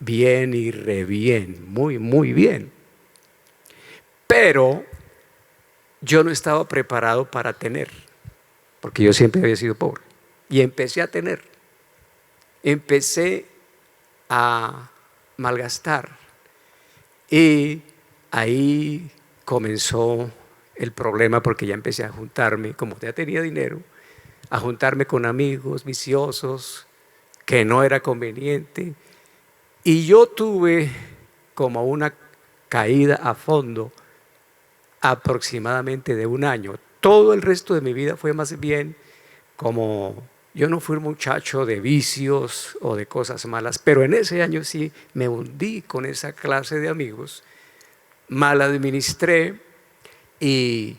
bien y re bien, muy, muy bien. Pero yo no estaba preparado para tener, porque yo siempre había sido pobre. Y empecé a tener, empecé a malgastar. Y ahí comenzó el problema, porque ya empecé a juntarme, como ya tenía dinero, a juntarme con amigos viciosos, que no era conveniente. Y yo tuve como una caída a fondo aproximadamente de 1 año. Todo el resto de mi vida fue más bien como, yo no fui un muchacho de vicios o de cosas malas, pero en ese año sí me hundí con esa clase de amigos, mal administré y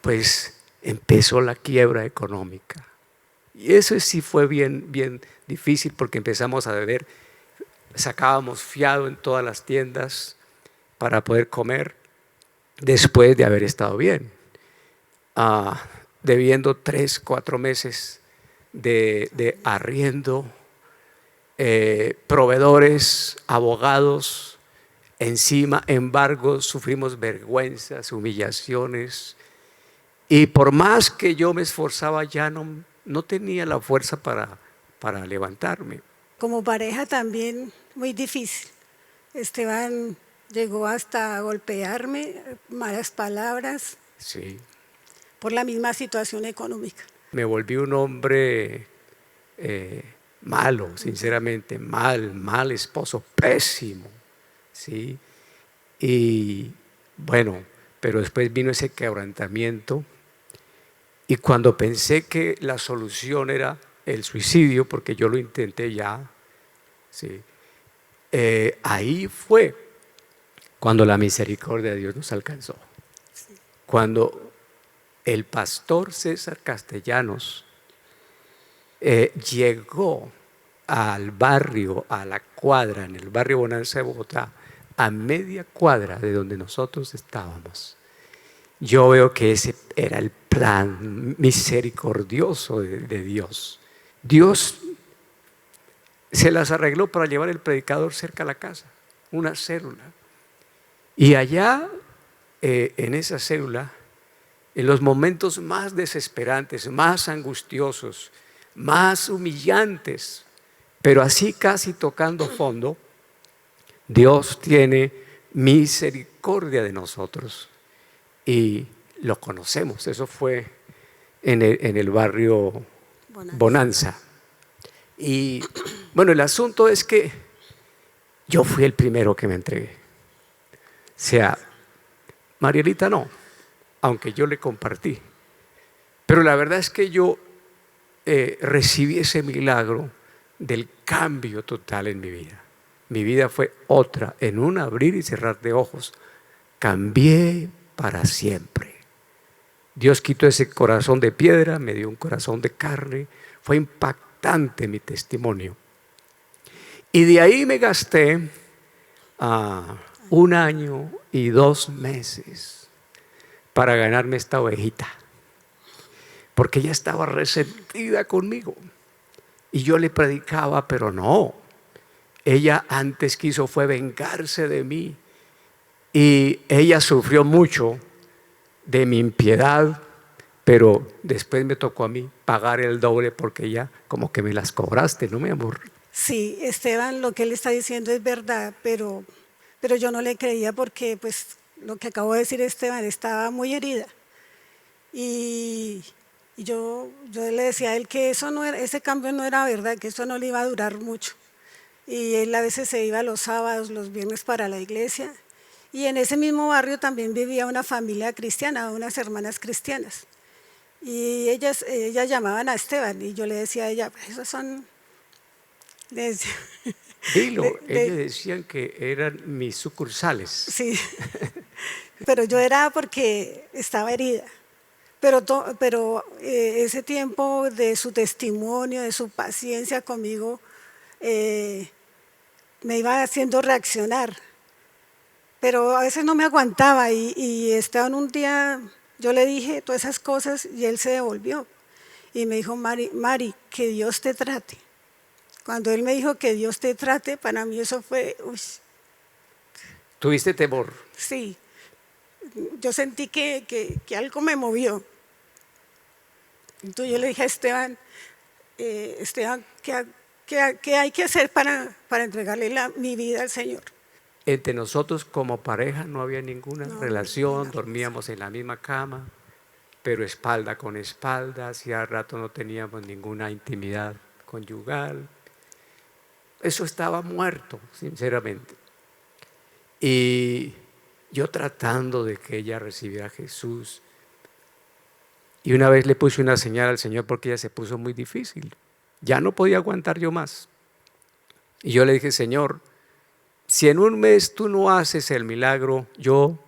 pues empezó la quiebra económica. Y eso sí fue bien, bien difícil, porque empezamos a beber, sacábamos fiado en todas las tiendas para poder comer después de haber estado bien, debiendo 3, 4 meses de arriendo, proveedores, abogados, encima embargos, sufrimos vergüenzas, humillaciones, y por más que yo me esforzaba ya no tenía la fuerza para levantarme. Como pareja también muy difícil. Esteban llegó hasta golpearme, malas palabras, Sí. por la misma situación económica. Me volví un hombre malo, sinceramente, mal esposo, pésimo, ¿sí? Y bueno, pero después vino ese quebrantamiento, y cuando pensé que la solución era el suicidio, porque yo lo intenté ya, ¿sí? Ahí fue cuando la misericordia de Dios nos alcanzó. Cuando el pastor César Castellanos llegó al barrio, a la cuadra, en el barrio Bonanza de Bogotá, a media cuadra de donde nosotros estábamos, yo veo que ese era el plan misericordioso de Dios. Dios se las arregló para llevar el predicador cerca a la casa, una célula. Y allá, en esa célula, en los momentos más desesperantes, más angustiosos, más humillantes, pero así casi tocando fondo, Dios tiene misericordia de nosotros y lo conocemos. Eso fue en el barrio Bonanza. Y bueno, el asunto es que yo fui el primero que me entregué. O sea, Marielita no, aunque yo le compartí. Pero la verdad es que yo recibí ese milagro del cambio total en mi vida. Mi vida fue otra, en un abrir y cerrar de ojos. Cambié para siempre. Dios quitó ese corazón de piedra, me dio un corazón de carne. Fue impactante mi testimonio. Y de ahí me gasté 1 año y 2 meses para ganarme esta ovejita. porque ella estaba resentida conmigo. Y yo le predicaba, pero no. Ella antes quiso fue vengarse de mí. Y ella sufrió mucho de mi impiedad, pero después me tocó a mí pagar el doble porque ella como que me las cobraste, ¿no, mi amor? Sí, Esteban, lo que él está diciendo es verdad, pero yo no le creía porque pues lo que acabo de decir Esteban, estaba muy herida. Y yo le decía a él que eso no era, ese cambio no era verdad, que eso no le iba a durar mucho. Y él a veces se iba los sábados, los viernes para la iglesia. Y en ese mismo barrio también vivía una familia cristiana, unas hermanas cristianas. Y ellas llamaban a Esteban y yo le decía a ella, esos son... Dilo, ellos decían que eran mis sucursales. Sí, pero yo era porque estaba herida. Pero ese tiempo de su testimonio, de su paciencia conmigo, me iba haciendo reaccionar. Pero a veces no me aguantaba y Esteban un día, yo le dije todas esas cosas y él se devolvió. Y me dijo, Mari, que Dios te trate. Cuando él me dijo que Dios te trate, para mí eso fue, uy. ¿Tuviste temor? Sí, yo sentí que algo me movió. Entonces yo le dije a Esteban, Esteban, ¿qué hay que hacer para entregarle mi vida al Señor? Entre nosotros como pareja no había ninguna relación, ninguna dormíamos en la misma cama, pero espalda con espalda, hacía rato no teníamos ninguna intimidad conyugal. Eso estaba muerto, sinceramente. Y yo tratando de que ella recibiera a Jesús. Y una vez le puse una señal al Señor porque ella se puso muy difícil. Ya no podía aguantar yo más. Y yo le dije, Señor, si en un mes tú no haces el milagro, yo,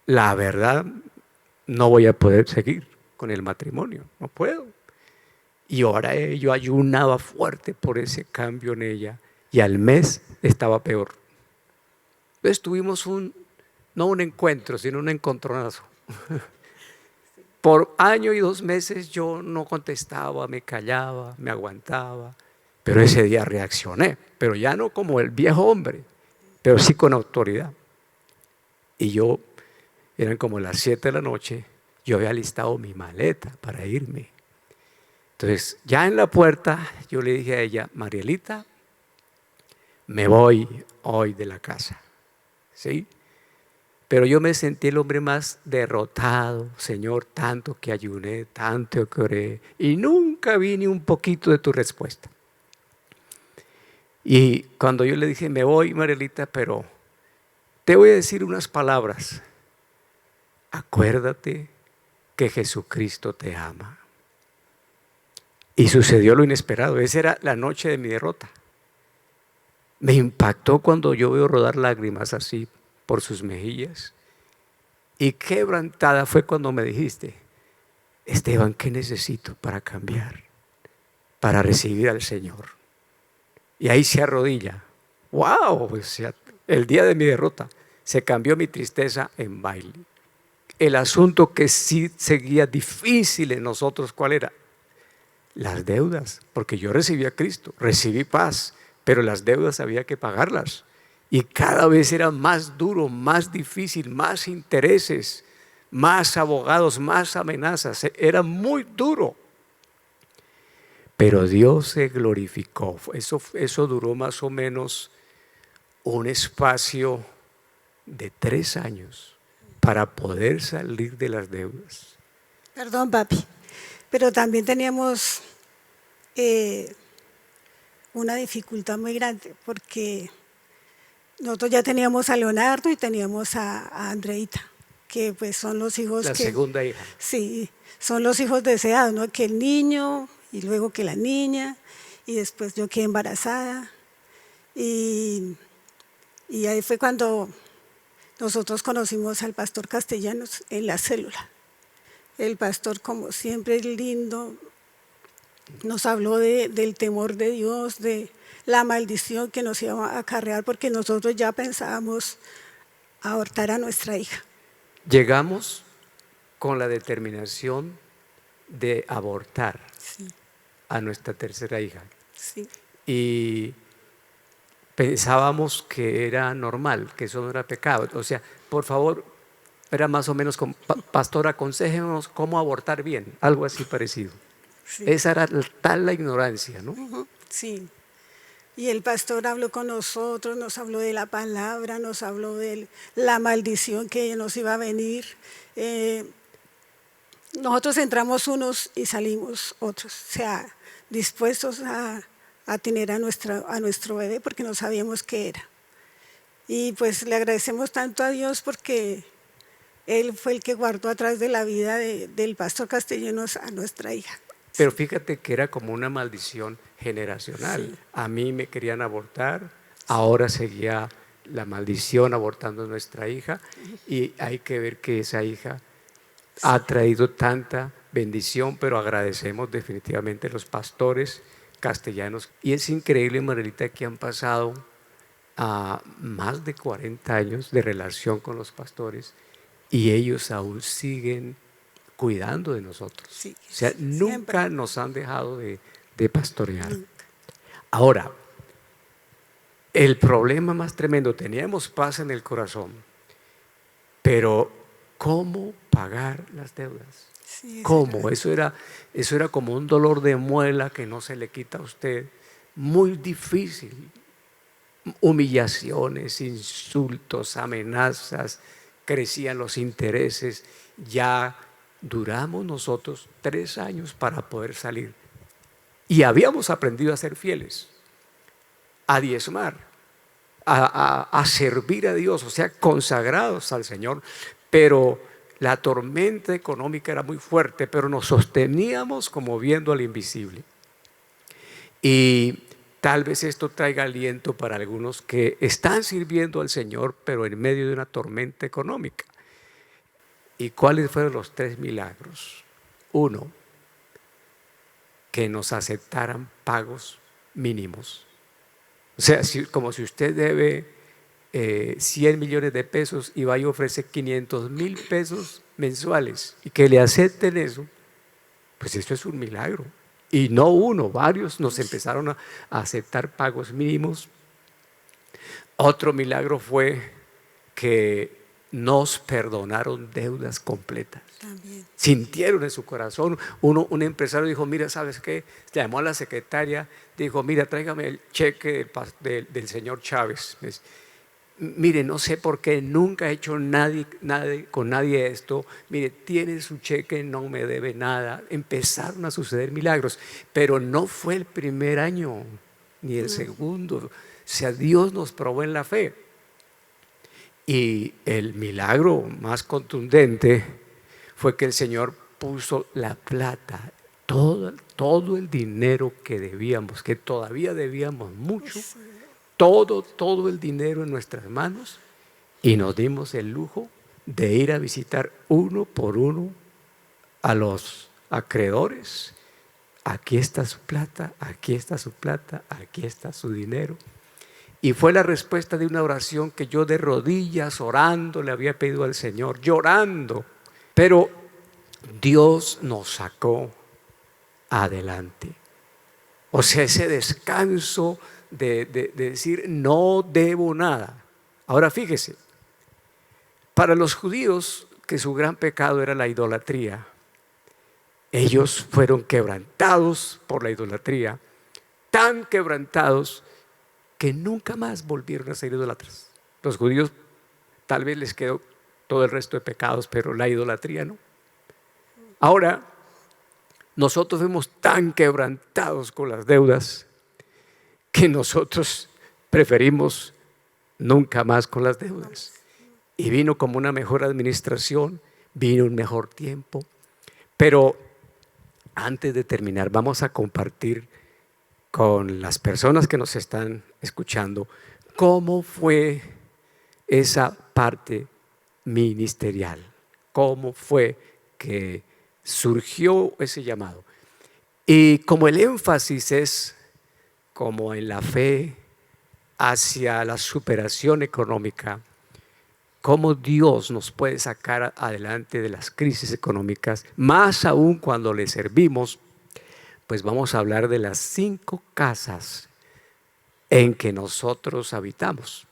la verdad, no voy a poder seguir con el matrimonio. No puedo. Y ahora yo ayunaba fuerte por ese cambio en ella. Y al mes estaba peor. Entonces tuvimos no un encuentro, sino un encontronazo. Por año y 2 meses yo no contestaba, me callaba, me aguantaba, pero ese día reaccioné, pero ya no como el viejo hombre, pero sí con autoridad. Y eran como las 7 de la noche, yo había listado mi maleta para irme. Entonces, ya en la puerta, yo le dije a ella, Marielita, me voy hoy de la casa, ¿sí? Pero yo me sentí el hombre más derrotado, Señor, tanto que ayuné, tanto que oré, y nunca vi ni un poquito de tu respuesta. Y cuando yo le dije, me voy, Marielita, pero te voy a decir unas palabras. Acuérdate que Jesucristo te ama. Y sucedió lo inesperado. Esa era la noche de mi derrota. Me impactó cuando yo veo rodar lágrimas así por sus mejillas. Y quebrantada fue cuando me dijiste, Esteban, ¿qué necesito para cambiar? Para recibir al Señor. Y ahí se arrodilla. ¡Wow! O sea, el día de mi derrota se cambió mi tristeza en baile. El asunto que sí seguía difícil en nosotros, ¿cuál era? Las deudas, porque yo recibí a Cristo, recibí paz, pero las deudas había que pagarlas. Y cada vez era más duro, más difícil, más intereses, más abogados, más amenazas. Era muy duro. Pero Dios se glorificó. Eso duró más o menos un espacio de 3 años para poder salir de las deudas. Perdón, papi, pero también teníamos una dificultad muy grande porque nosotros ya teníamos a Leonardo y teníamos a Andreita, que pues son los hijos La segunda hija. Sí, son los hijos deseados, ¿no? Que el niño y luego que la niña y después yo quedé embarazada y ahí fue cuando nosotros conocimos al pastor Castellanos en la célula. El pastor, como siempre, lindo, nos habló del temor de Dios, de la maldición que nos iba a acarrear, porque nosotros ya pensábamos abortar a nuestra hija. Llegamos con la determinación de abortar Sí, a nuestra tercera hija. sí, Y pensábamos que era normal, que eso no era pecado. O sea, por favor, era más o menos como, pastor, aconséjenos cómo abortar bien, algo así parecido. sí. Esa era tal la ignorancia, ¿no? Ujú, sí. Y el pastor habló con nosotros, nos habló de la palabra, nos habló de la maldición que nos iba a venir. Eh, Nosotros entramos unos y salimos otros, o sea, dispuestos a tener a nuestro bebé porque no sabíamos qué era. Y pues le agradecemos tanto a Dios porque Él fue el que guardó atrás de la vida del pastor Castellanos a nuestra hija. Pero fíjate que era como una maldición generacional. Sí. A mí me querían abortar, ahora seguía la maldición abortando a nuestra hija, y hay que ver que esa hija ha traído tanta bendición, pero agradecemos definitivamente a los pastores castellanos. Y es increíble, Manuelita, que han pasado más de 40 años de relación con los pastores y ellos aún siguen cuidando de nosotros. Sí, O sea, siempre. nunca nos han dejado de pastorear. Ahora, el problema más tremendo, teníamos paz en el corazón, pero ¿cómo pagar las deudas? Sí, ¿Cómo? Eso era como un dolor de muela que no se le quita a usted. Muy difícil. Humillaciones, insultos, amenazas, crecían los intereses. Ya duramos nosotros 3 años para poder salir. Y habíamos aprendido a ser fieles, a diezmar, a servir a Dios, o sea, consagrados al Señor. Pero la tormenta económica era muy fuerte, pero nos sosteníamos como viendo al invisible. Y tal vez esto traiga aliento para algunos que están sirviendo al Señor, pero en medio de una tormenta económica. ¿Y cuáles fueron los 3 milagros? 1, que nos aceptaran pagos mínimos. O sea, como si usted debe 100 millones de pesos y va y ofrece 500,000 pesos mensuales y que le acepten eso, pues eso es un milagro. Y no uno, varios nos empezaron a aceptar pagos mínimos. Otro milagro fue que nos perdonaron deudas completas. También. Sintieron en su corazón. Un empresario dijo, mira, ¿sabes qué? Llamó a la secretaria, dijo, mira, tráigame el cheque del señor Chávez. Mire, no sé por qué, nunca he hecho con nadie esto. Mire, tiene su cheque, no me debe nada. Empezaron a suceder milagros, pero no fue el primer año, ni el segundo. O sea, Dios nos probó en la fe. Y el milagro más contundente fue que el Señor puso la plata, todo el dinero que debíamos, que todavía debíamos mucho, todo el dinero en nuestras manos, y nos dimos el lujo de ir a visitar uno por uno a los acreedores. Aquí está su plata, aquí está su plata, aquí está su dinero. Y fue la respuesta de una oración que yo de rodillas orando le había pedido al Señor, llorando. Pero Dios nos sacó adelante. O sea, ese descanso de decir no debo nada. Ahora fíjese, para los judíos que su gran pecado era la idolatría, ellos fueron quebrantados por la idolatría, tan quebrantados que nunca más volvieron a ser idólatras. Los judíos tal vez les quedó todo el resto de pecados, pero la idolatría no. Ahora, nosotros fuimos tan quebrantados con las deudas que nosotros preferimos nunca más con las deudas. Y vino como una mejor administración, vino un mejor tiempo. Pero antes de terminar, vamos a compartir con las personas que nos están escuchando cómo fue esa parte ministerial, cómo fue que surgió ese llamado. Y como el énfasis es como en la fe hacia la superación económica, cómo Dios nos puede sacar adelante de las crisis económicas, más aún cuando le servimos, pues vamos a hablar de las 5 casas en que nosotros habitamos.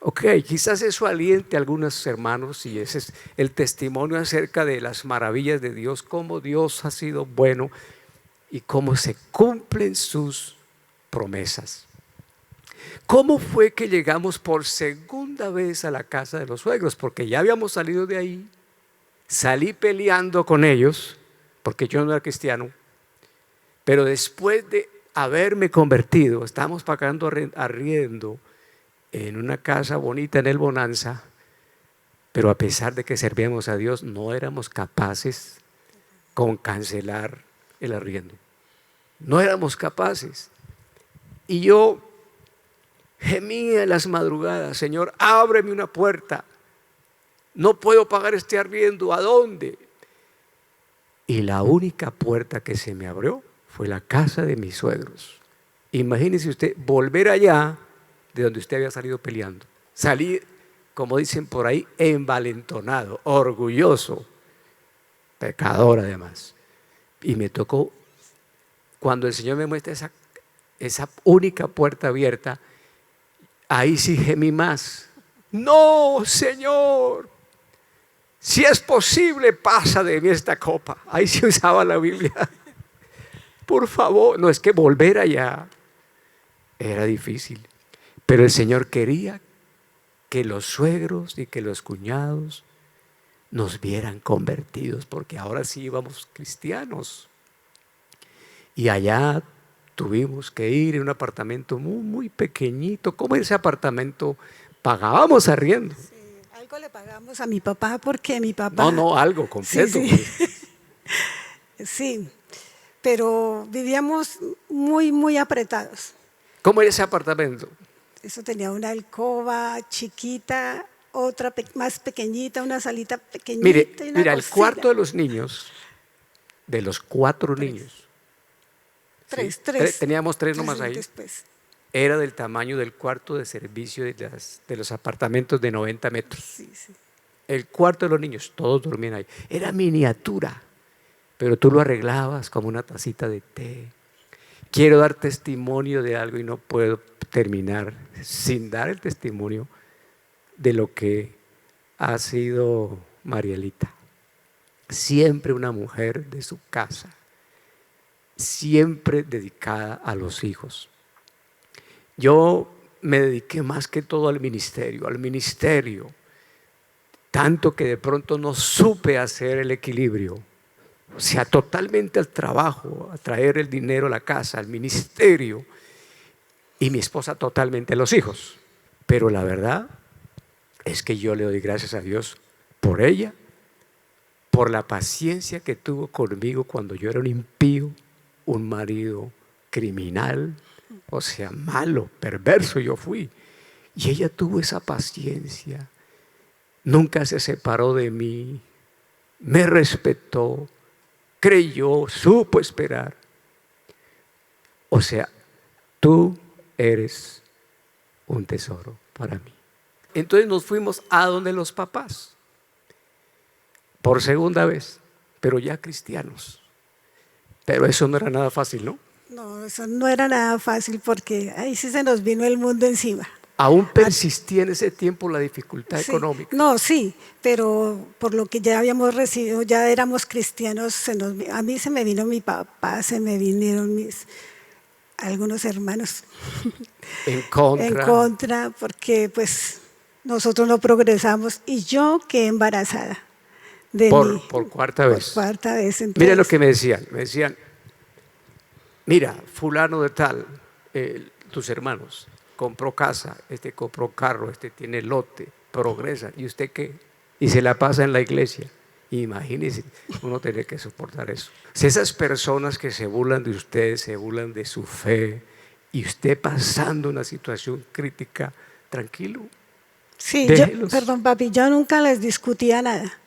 Ok, quizás eso aliente a algunos hermanos y ese es el testimonio acerca de las maravillas de Dios, cómo Dios ha sido bueno y cómo se cumplen sus promesas. ¿Cómo fue que llegamos por segunda vez a la casa de los suegros? Porque ya habíamos salido de ahí, salí peleando con ellos, porque yo no era cristiano, pero después de haberme convertido, estábamos pagando arriendo en una casa bonita en el Bonanza, pero a pesar de que servíamos a Dios, no éramos capaces con cancelar el arriendo. No éramos capaces. Y yo gemía en las madrugadas: Señor, ábreme una puerta. No puedo pagar este arriendo. ¿A dónde? Y la única puerta que se me abrió fue la casa de mis suegros. Imagínese usted volver allá de donde usted había salido peleando. Salí, como dicen por ahí, envalentonado, orgulloso, pecador además. Y me tocó, cuando el Señor me muestra esa única puerta abierta, ahí sí gemí más. No, Señor, si es posible, pasa de mí esta copa. Ahí sí usaba la Biblia. Por favor, no, es que volver allá era difícil. Pero el Señor quería que los suegros y que los cuñados nos vieran convertidos, porque ahora sí íbamos cristianos. Y allá tuvimos que ir en un apartamento muy, muy pequeñito. ¿Cómo ese apartamento? Pagábamos arriendo. Sí, algo le pagamos a mi papá porque mi papá… No, algo completo. Sí, sí, pero vivíamos muy, muy apretados. ¿Cómo era ese apartamento? Eso tenía una alcoba chiquita, otra más pequeñita, una salita pequeñita. Y una Mira, el cocina. cuarto de los niños, de los 4 niños, Tres. teníamos 3 nomás ahí, Después. era del tamaño del cuarto de servicio de los apartamentos de 90 metros. Sí. El cuarto de los niños, todos dormían ahí. Era miniatura, pero tú lo arreglabas como una tacita de té. Quiero dar testimonio de algo y no puedo terminar sin dar el testimonio de lo que ha sido Marielita. Siempre una mujer de su casa, siempre dedicada a los hijos. Yo me dediqué más que todo al ministerio, tanto que de pronto no supe hacer el equilibrio. O sea, totalmente al trabajo, a traer el dinero a la casa, al ministerio, y mi esposa totalmente a los hijos. Pero la verdad es que yo le doy gracias a Dios por ella, por la paciencia que tuvo conmigo cuando yo era un impío, un marido criminal, o sea, malo, perverso yo fui. Y ella tuvo esa paciencia, nunca se separó de mí, me respetó, creyó, supo esperar. O sea, tú eres un tesoro para mí. Entonces nos fuimos a donde los papás, por segunda vez, pero ya cristianos. Pero eso no era nada fácil, ¿no? No, eso no era nada fácil porque ahí sí se nos vino el mundo encima. Aún persistía en ese tiempo la dificultad Sí. económica. No, sí, pero por lo que ya habíamos recibido, ya éramos cristianos, a mí se me vino mi papá, se me vinieron algunos hermanos En contra. en contra, porque pues nosotros no progresamos y yo quedé embarazada de mí. Por cuarta vez. Por cuarta vez. Entonces, Mira lo que me decían, mira, fulano de tal, tus hermanos, compró casa, este compró carro, este tiene lote, progresa, ¿y usted qué? Y se la pasa en la iglesia. Imagínese, uno tiene que soportar eso. Si esas personas que se burlan de usted, se burlan de su fe, y usted pasando una situación crítica, tranquilo. sí, déjelos. perdón papi, yo nunca les discutía nada.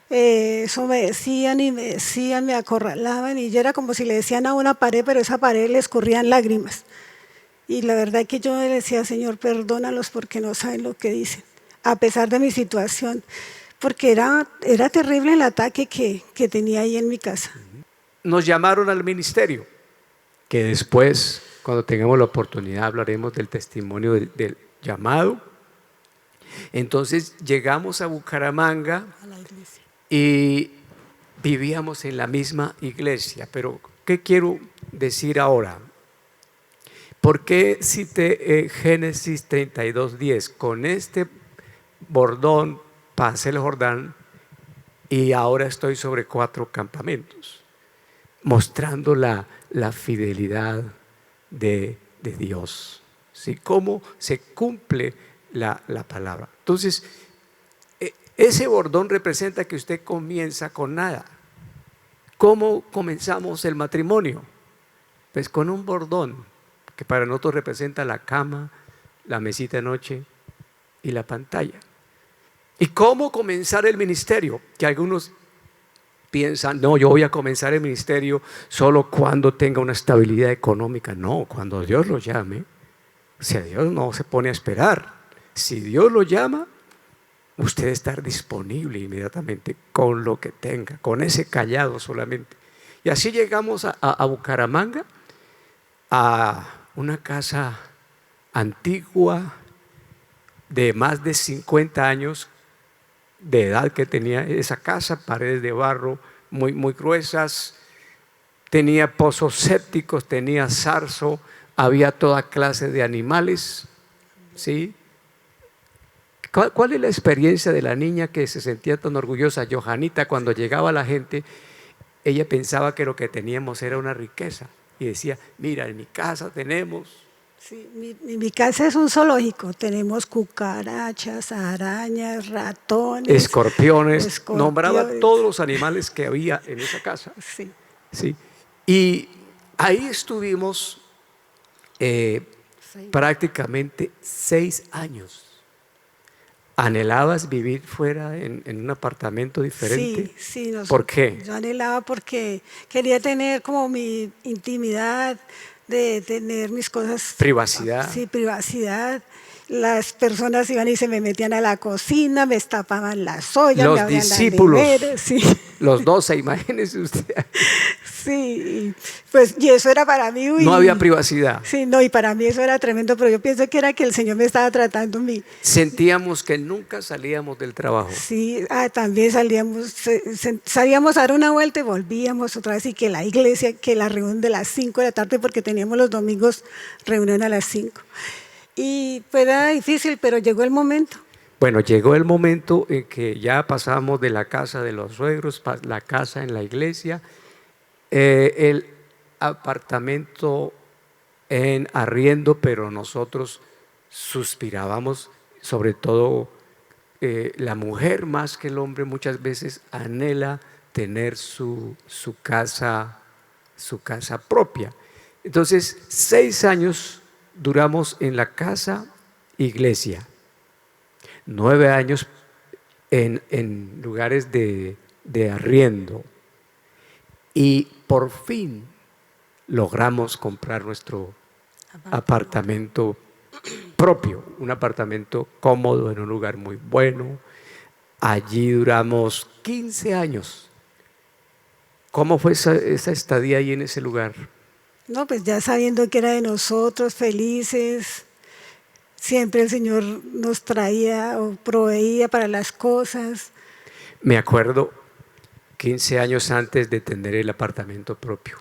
Eso me decían y me decían, me acorralaban y yo era como si le decían a una pared, pero esa pared le escurrían lágrimas. Y la verdad que yo le decía, Señor, perdónalos porque no saben lo que dicen. a pesar de mi situación, porque era terrible el ataque que tenía ahí en mi casa. Nos llamaron al ministerio, que después, cuando tengamos la oportunidad, hablaremos del testimonio del llamado. Entonces llegamos a Bucaramanga A la iglesia. y vivíamos en la misma iglesia. Pero, ¿qué quiero decir ahora? ¿Por qué cité Génesis 32:10? Con este bordón pasé el Jordán y ahora estoy sobre 4 campamentos, mostrando la fidelidad de Dios. ¿Sí? Cómo se cumple la palabra. Entonces, ese bordón representa que usted comienza con nada. ¿Cómo comenzamos el matrimonio? Pues con un bordón, que para nosotros representa la cama, la mesita de noche y la pantalla. ¿Y cómo comenzar el ministerio? Que algunos piensan, no, yo voy a comenzar el ministerio solo cuando tenga una estabilidad económica. No, cuando Dios lo llame. O sea, Dios no se pone a esperar. Si Dios lo llama, usted estar disponible inmediatamente con lo que tenga, con ese callado solamente. Y así llegamos a Bucaramanga, a una casa antigua de más de 50 años de edad que tenía esa casa, paredes de barro muy, muy gruesas, tenía pozos sépticos, tenía zarzo, había toda clase de animales, ¿sí? ¿Cuál es la experiencia de la niña que se sentía tan orgullosa? Johanita, cuando llegaba la gente, ella pensaba que lo que teníamos era una riqueza y decía, mira, en mi casa tenemos. Sí, mi casa es un zoológico, tenemos cucarachas, arañas, ratones, Escorpiones, nombraba todos los animales que había en esa casa. Sí. ¿Sí? Y ahí estuvimos prácticamente 6 años. ¿Anhelabas vivir fuera en un apartamento diferente? Sí. ¿Por qué? Yo anhelaba porque quería tener como mi intimidad, de tener mis cosas. Privacidad. Sí, privacidad. Las personas iban y se me metían a la cocina, me destapaban las ollas, Los me abrían discípulos, la nevera, sí. los 12, imagínese usted. Sí, pues y eso era para mí. No había privacidad. Sí, no, y para mí eso era tremendo, pero yo pienso que era que el Señor me estaba tratando a mí. Sentíamos que nunca salíamos del trabajo. Sí, también salíamos a dar una vuelta y volvíamos otra vez, y que la iglesia, que la reunión de las 5 de la tarde, porque teníamos los domingos reunión a las 5. Y pues era difícil, pero llegó el momento. Bueno, llegó el momento en que ya pasamos de la casa de los suegros, la casa en la iglesia, el apartamento en arriendo, pero nosotros suspirábamos, sobre todo la mujer más que el hombre muchas veces anhela tener su casa propia. Entonces, 6 años duramos en la casa iglesia, 9 años en lugares de arriendo, y por fin logramos comprar nuestro apartamento propio, un apartamento cómodo en un lugar muy bueno. Allí duramos 15 años. ¿Cómo fue esa estadía ahí en ese lugar? No, pues ya sabiendo que era de nosotros, felices, siempre el Señor nos traía o proveía para las cosas. Me acuerdo 15 años antes de tener el apartamento propio,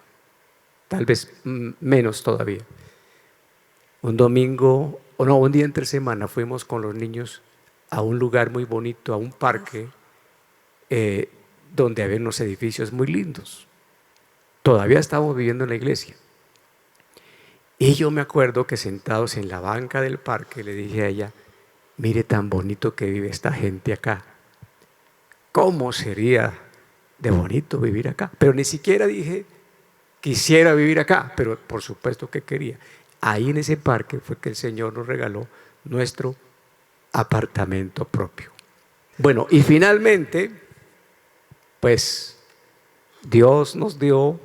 tal vez menos todavía. Un domingo, o no, un día entre semana fuimos con los niños a un lugar muy bonito, a un parque, donde había unos edificios muy lindos. Todavía estábamos viviendo en la iglesia. Y yo me acuerdo que sentados en la banca del parque le dije a ella, mire tan bonito que vive esta gente acá. ¿Cómo sería de bonito vivir acá? Pero ni siquiera dije, quisiera vivir acá, pero por supuesto que quería. Ahí en ese parque fue que el Señor nos regaló nuestro apartamento propio. Bueno, y finalmente, pues Dios nos dio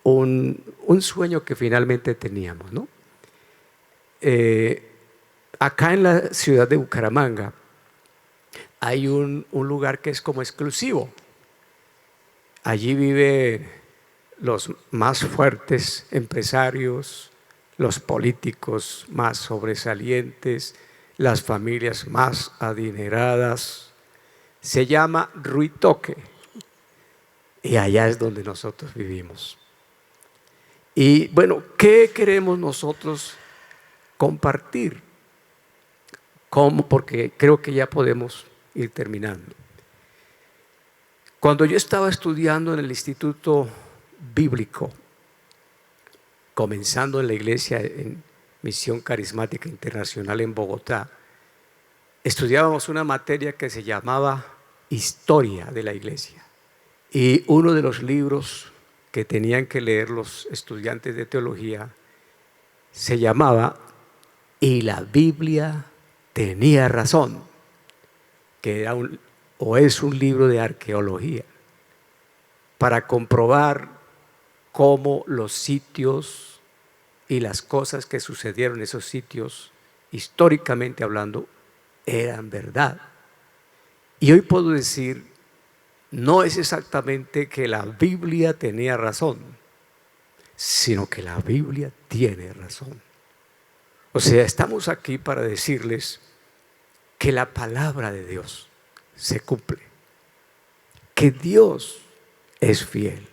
un sueño que finalmente teníamos, ¿no? Acá en la ciudad de Bucaramanga hay un lugar que es como exclusivo. Allí viven los más fuertes empresarios, los políticos más sobresalientes, las familias más adineradas. Se llama Ruitoque y allá es donde nosotros vivimos. Y bueno, ¿qué queremos nosotros compartir? ¿Cómo? Porque creo que ya podemos ir terminando. Cuando yo estaba estudiando en el Instituto Bíblico, comenzando en la iglesia en Misión Carismática Internacional en Bogotá, estudiábamos una materia que se llamaba Historia de la Iglesia. Y uno de los libros que tenían que leer los estudiantes de teología se llamaba Y la Biblia tenía razón, que era es un libro de arqueología para comprobar cómo los sitios y las cosas que sucedieron en esos sitios, históricamente hablando, eran verdad. Y hoy puedo decir, no es exactamente que la Biblia tenía razón, sino que la Biblia tiene razón. O sea, estamos aquí para decirles que la palabra de Dios se cumple, que Dios es fiel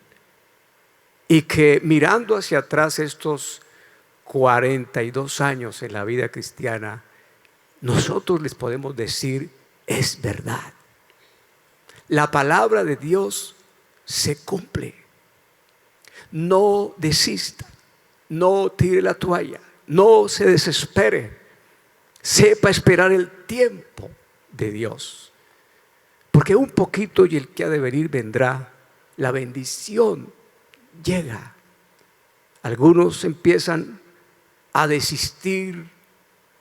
y que mirando hacia atrás estos 42 años en la vida cristiana, nosotros les podemos decir, es verdad. La palabra de Dios se cumple. No desista, no tire la toalla, no se desespere. Sepa esperar el tiempo de Dios. Porque un poquito y el que ha de venir vendrá. La bendición llega. Algunos empiezan a desistir,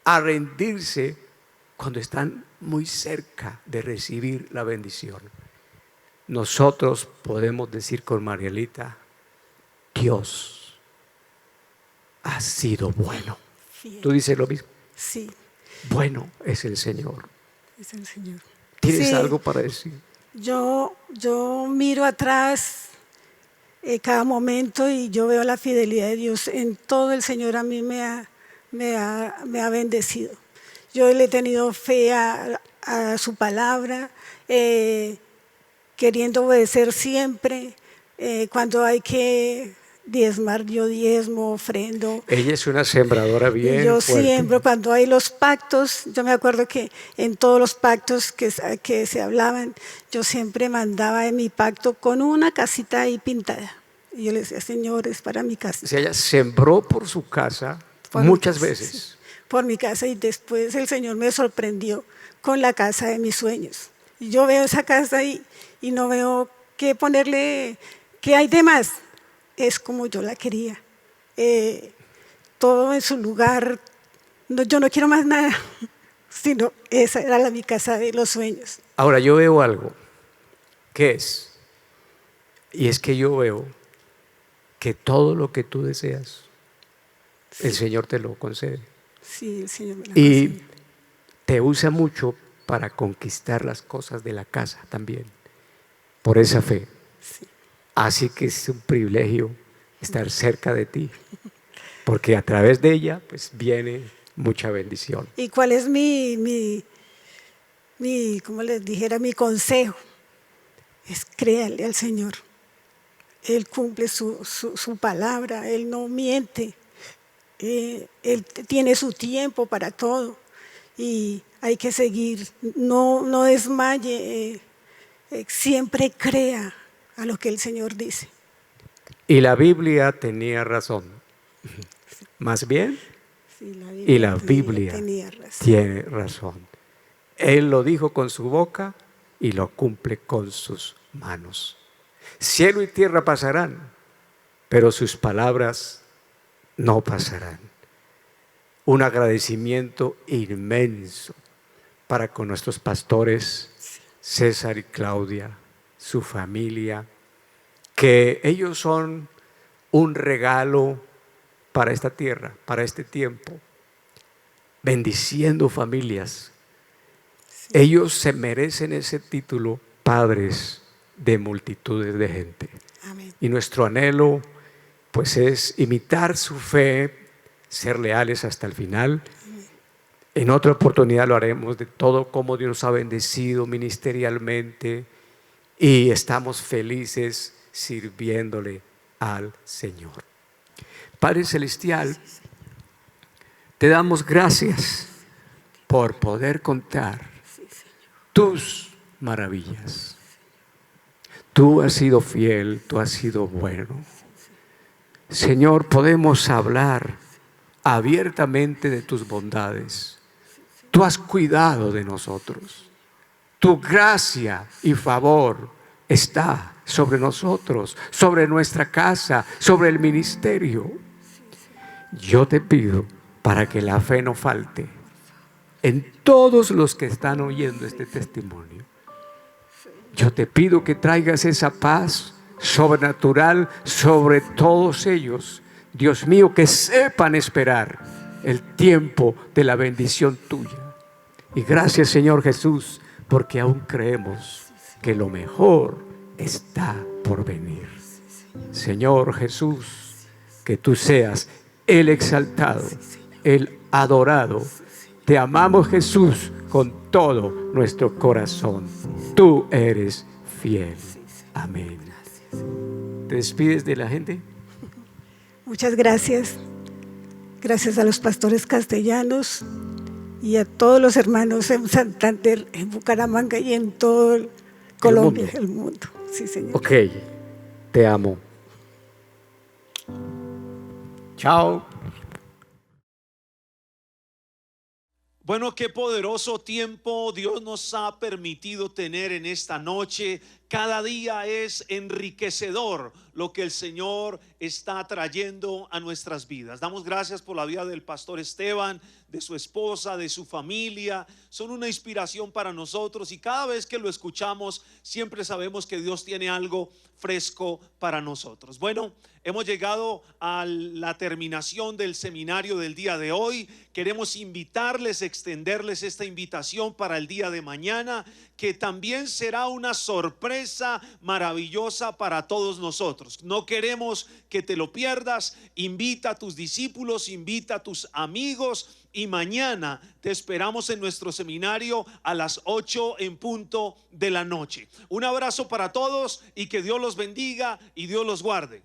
a rendirse cuando están muy cerca de recibir la bendición. Nosotros podemos decir con Marielita, Dios ha sido bueno. Fiel. ¿Tú dices lo mismo? Sí, Bueno es el Señor. es el Señor. ¿Tienes Sí, algo para decir? Yo miro atrás cada momento y yo veo la fidelidad de Dios en todo. El Señor a mí me ha bendecido. Yo le he tenido fe a su palabra, queriendo obedecer siempre. Cuando hay que diezmar, yo diezmo, ofrendo. Ella es una sembradora bien Y yo fuerte. siempre, cuando hay los pactos, yo me acuerdo que en todos los pactos que se hablaban, yo siempre mandaba en mi pacto con una casita ahí pintada. Y yo le decía, Señor, es para mi casa. O sea, ella sembró por su casa Por mi muchas casa, veces. sí, por mi casa, y después el Señor me sorprendió con la casa de mis sueños. Y yo veo esa casa y no veo qué ponerle, qué hay de más. Es como yo la quería. Todo en su lugar. No, yo no quiero más nada, sino esa era mi casa de los sueños. Ahora yo veo algo. ¿Qué es? Y es que yo veo que todo lo que tú deseas, el Señor te lo concede. Sí, el Señor me la Y concedió. te usa mucho para conquistar las cosas de la casa también, por esa fe. Sí. Así que es un privilegio estar cerca de ti, porque a través de ella pues viene mucha bendición. ¿Y cuál es como les dijera, mi consejo? Es créale al Señor. Él cumple su palabra, Él no miente. Él tiene su tiempo para todo y hay que seguir, no desmaye, siempre crea a lo que el Señor dice. Y la Biblia tenía razón. Más bien, Sí, y la Biblia tenía razón. tiene razón. Él lo dijo con su boca y lo cumple con sus manos. Cielo y tierra pasarán, pero sus palabras no pasarán. Un agradecimiento inmenso para con nuestros pastores, César y Claudia, su familia, que ellos son un regalo para esta tierra, para este tiempo. bendiciendo familias. Ellos se merecen ese título, padres de multitudes de gente. Amén. Y nuestro anhelo pues es imitar su fe, ser leales hasta el final. En otra oportunidad lo haremos de todo como Dios nos ha bendecido ministerialmente y estamos felices sirviéndole al Señor. Padre Celestial, te damos gracias por poder contar tus maravillas. Tú has sido fiel, tú has sido bueno. Señor, podemos hablar abiertamente de tus bondades. Tú has cuidado de nosotros. Tu gracia y favor está sobre nosotros, sobre nuestra casa, sobre el ministerio. Yo te pido para que la fe no falte en todos los que están oyendo este testimonio. Yo te pido que traigas esa paz sobrenatural sobre todos ellos. Dios mío, que sepan esperar el tiempo de la bendición tuya. Y gracias, Señor Jesús, porque aún creemos que lo mejor está por venir. Señor Jesús, que tú seas el exaltado, el adorado. Te amamos, Jesús, con todo nuestro corazón. Tú eres fiel. Amén. ¿Te despides de la gente? Muchas gracias. Gracias a los pastores castellanos y a todos los hermanos en Santander, en Bucaramanga y en todo Colombia, el mundo. Sí, Señor. Ok, te amo. Chao. Bueno, qué poderoso tiempo Dios nos ha permitido tener en esta noche. Cada día es enriquecedor lo que el Señor está trayendo a nuestras vidas. Damos gracias por la vida del pastor Esteban, de su esposa, de su familia. Son una inspiración para nosotros y cada vez que lo escuchamos siempre sabemos que Dios tiene algo fresco para nosotros. Bueno, hemos llegado a la terminación del seminario del día de hoy. Queremos invitarles, extenderles esta invitación para el día de mañana, que también será una sorpresa maravillosa para todos nosotros. No queremos que te lo pierdas. Invita a tus discípulos, invita a tus amigos y mañana te esperamos en nuestro seminario a las 8 en punto de la noche. Un abrazo para todos y que Dios los bendiga y Dios los guarde.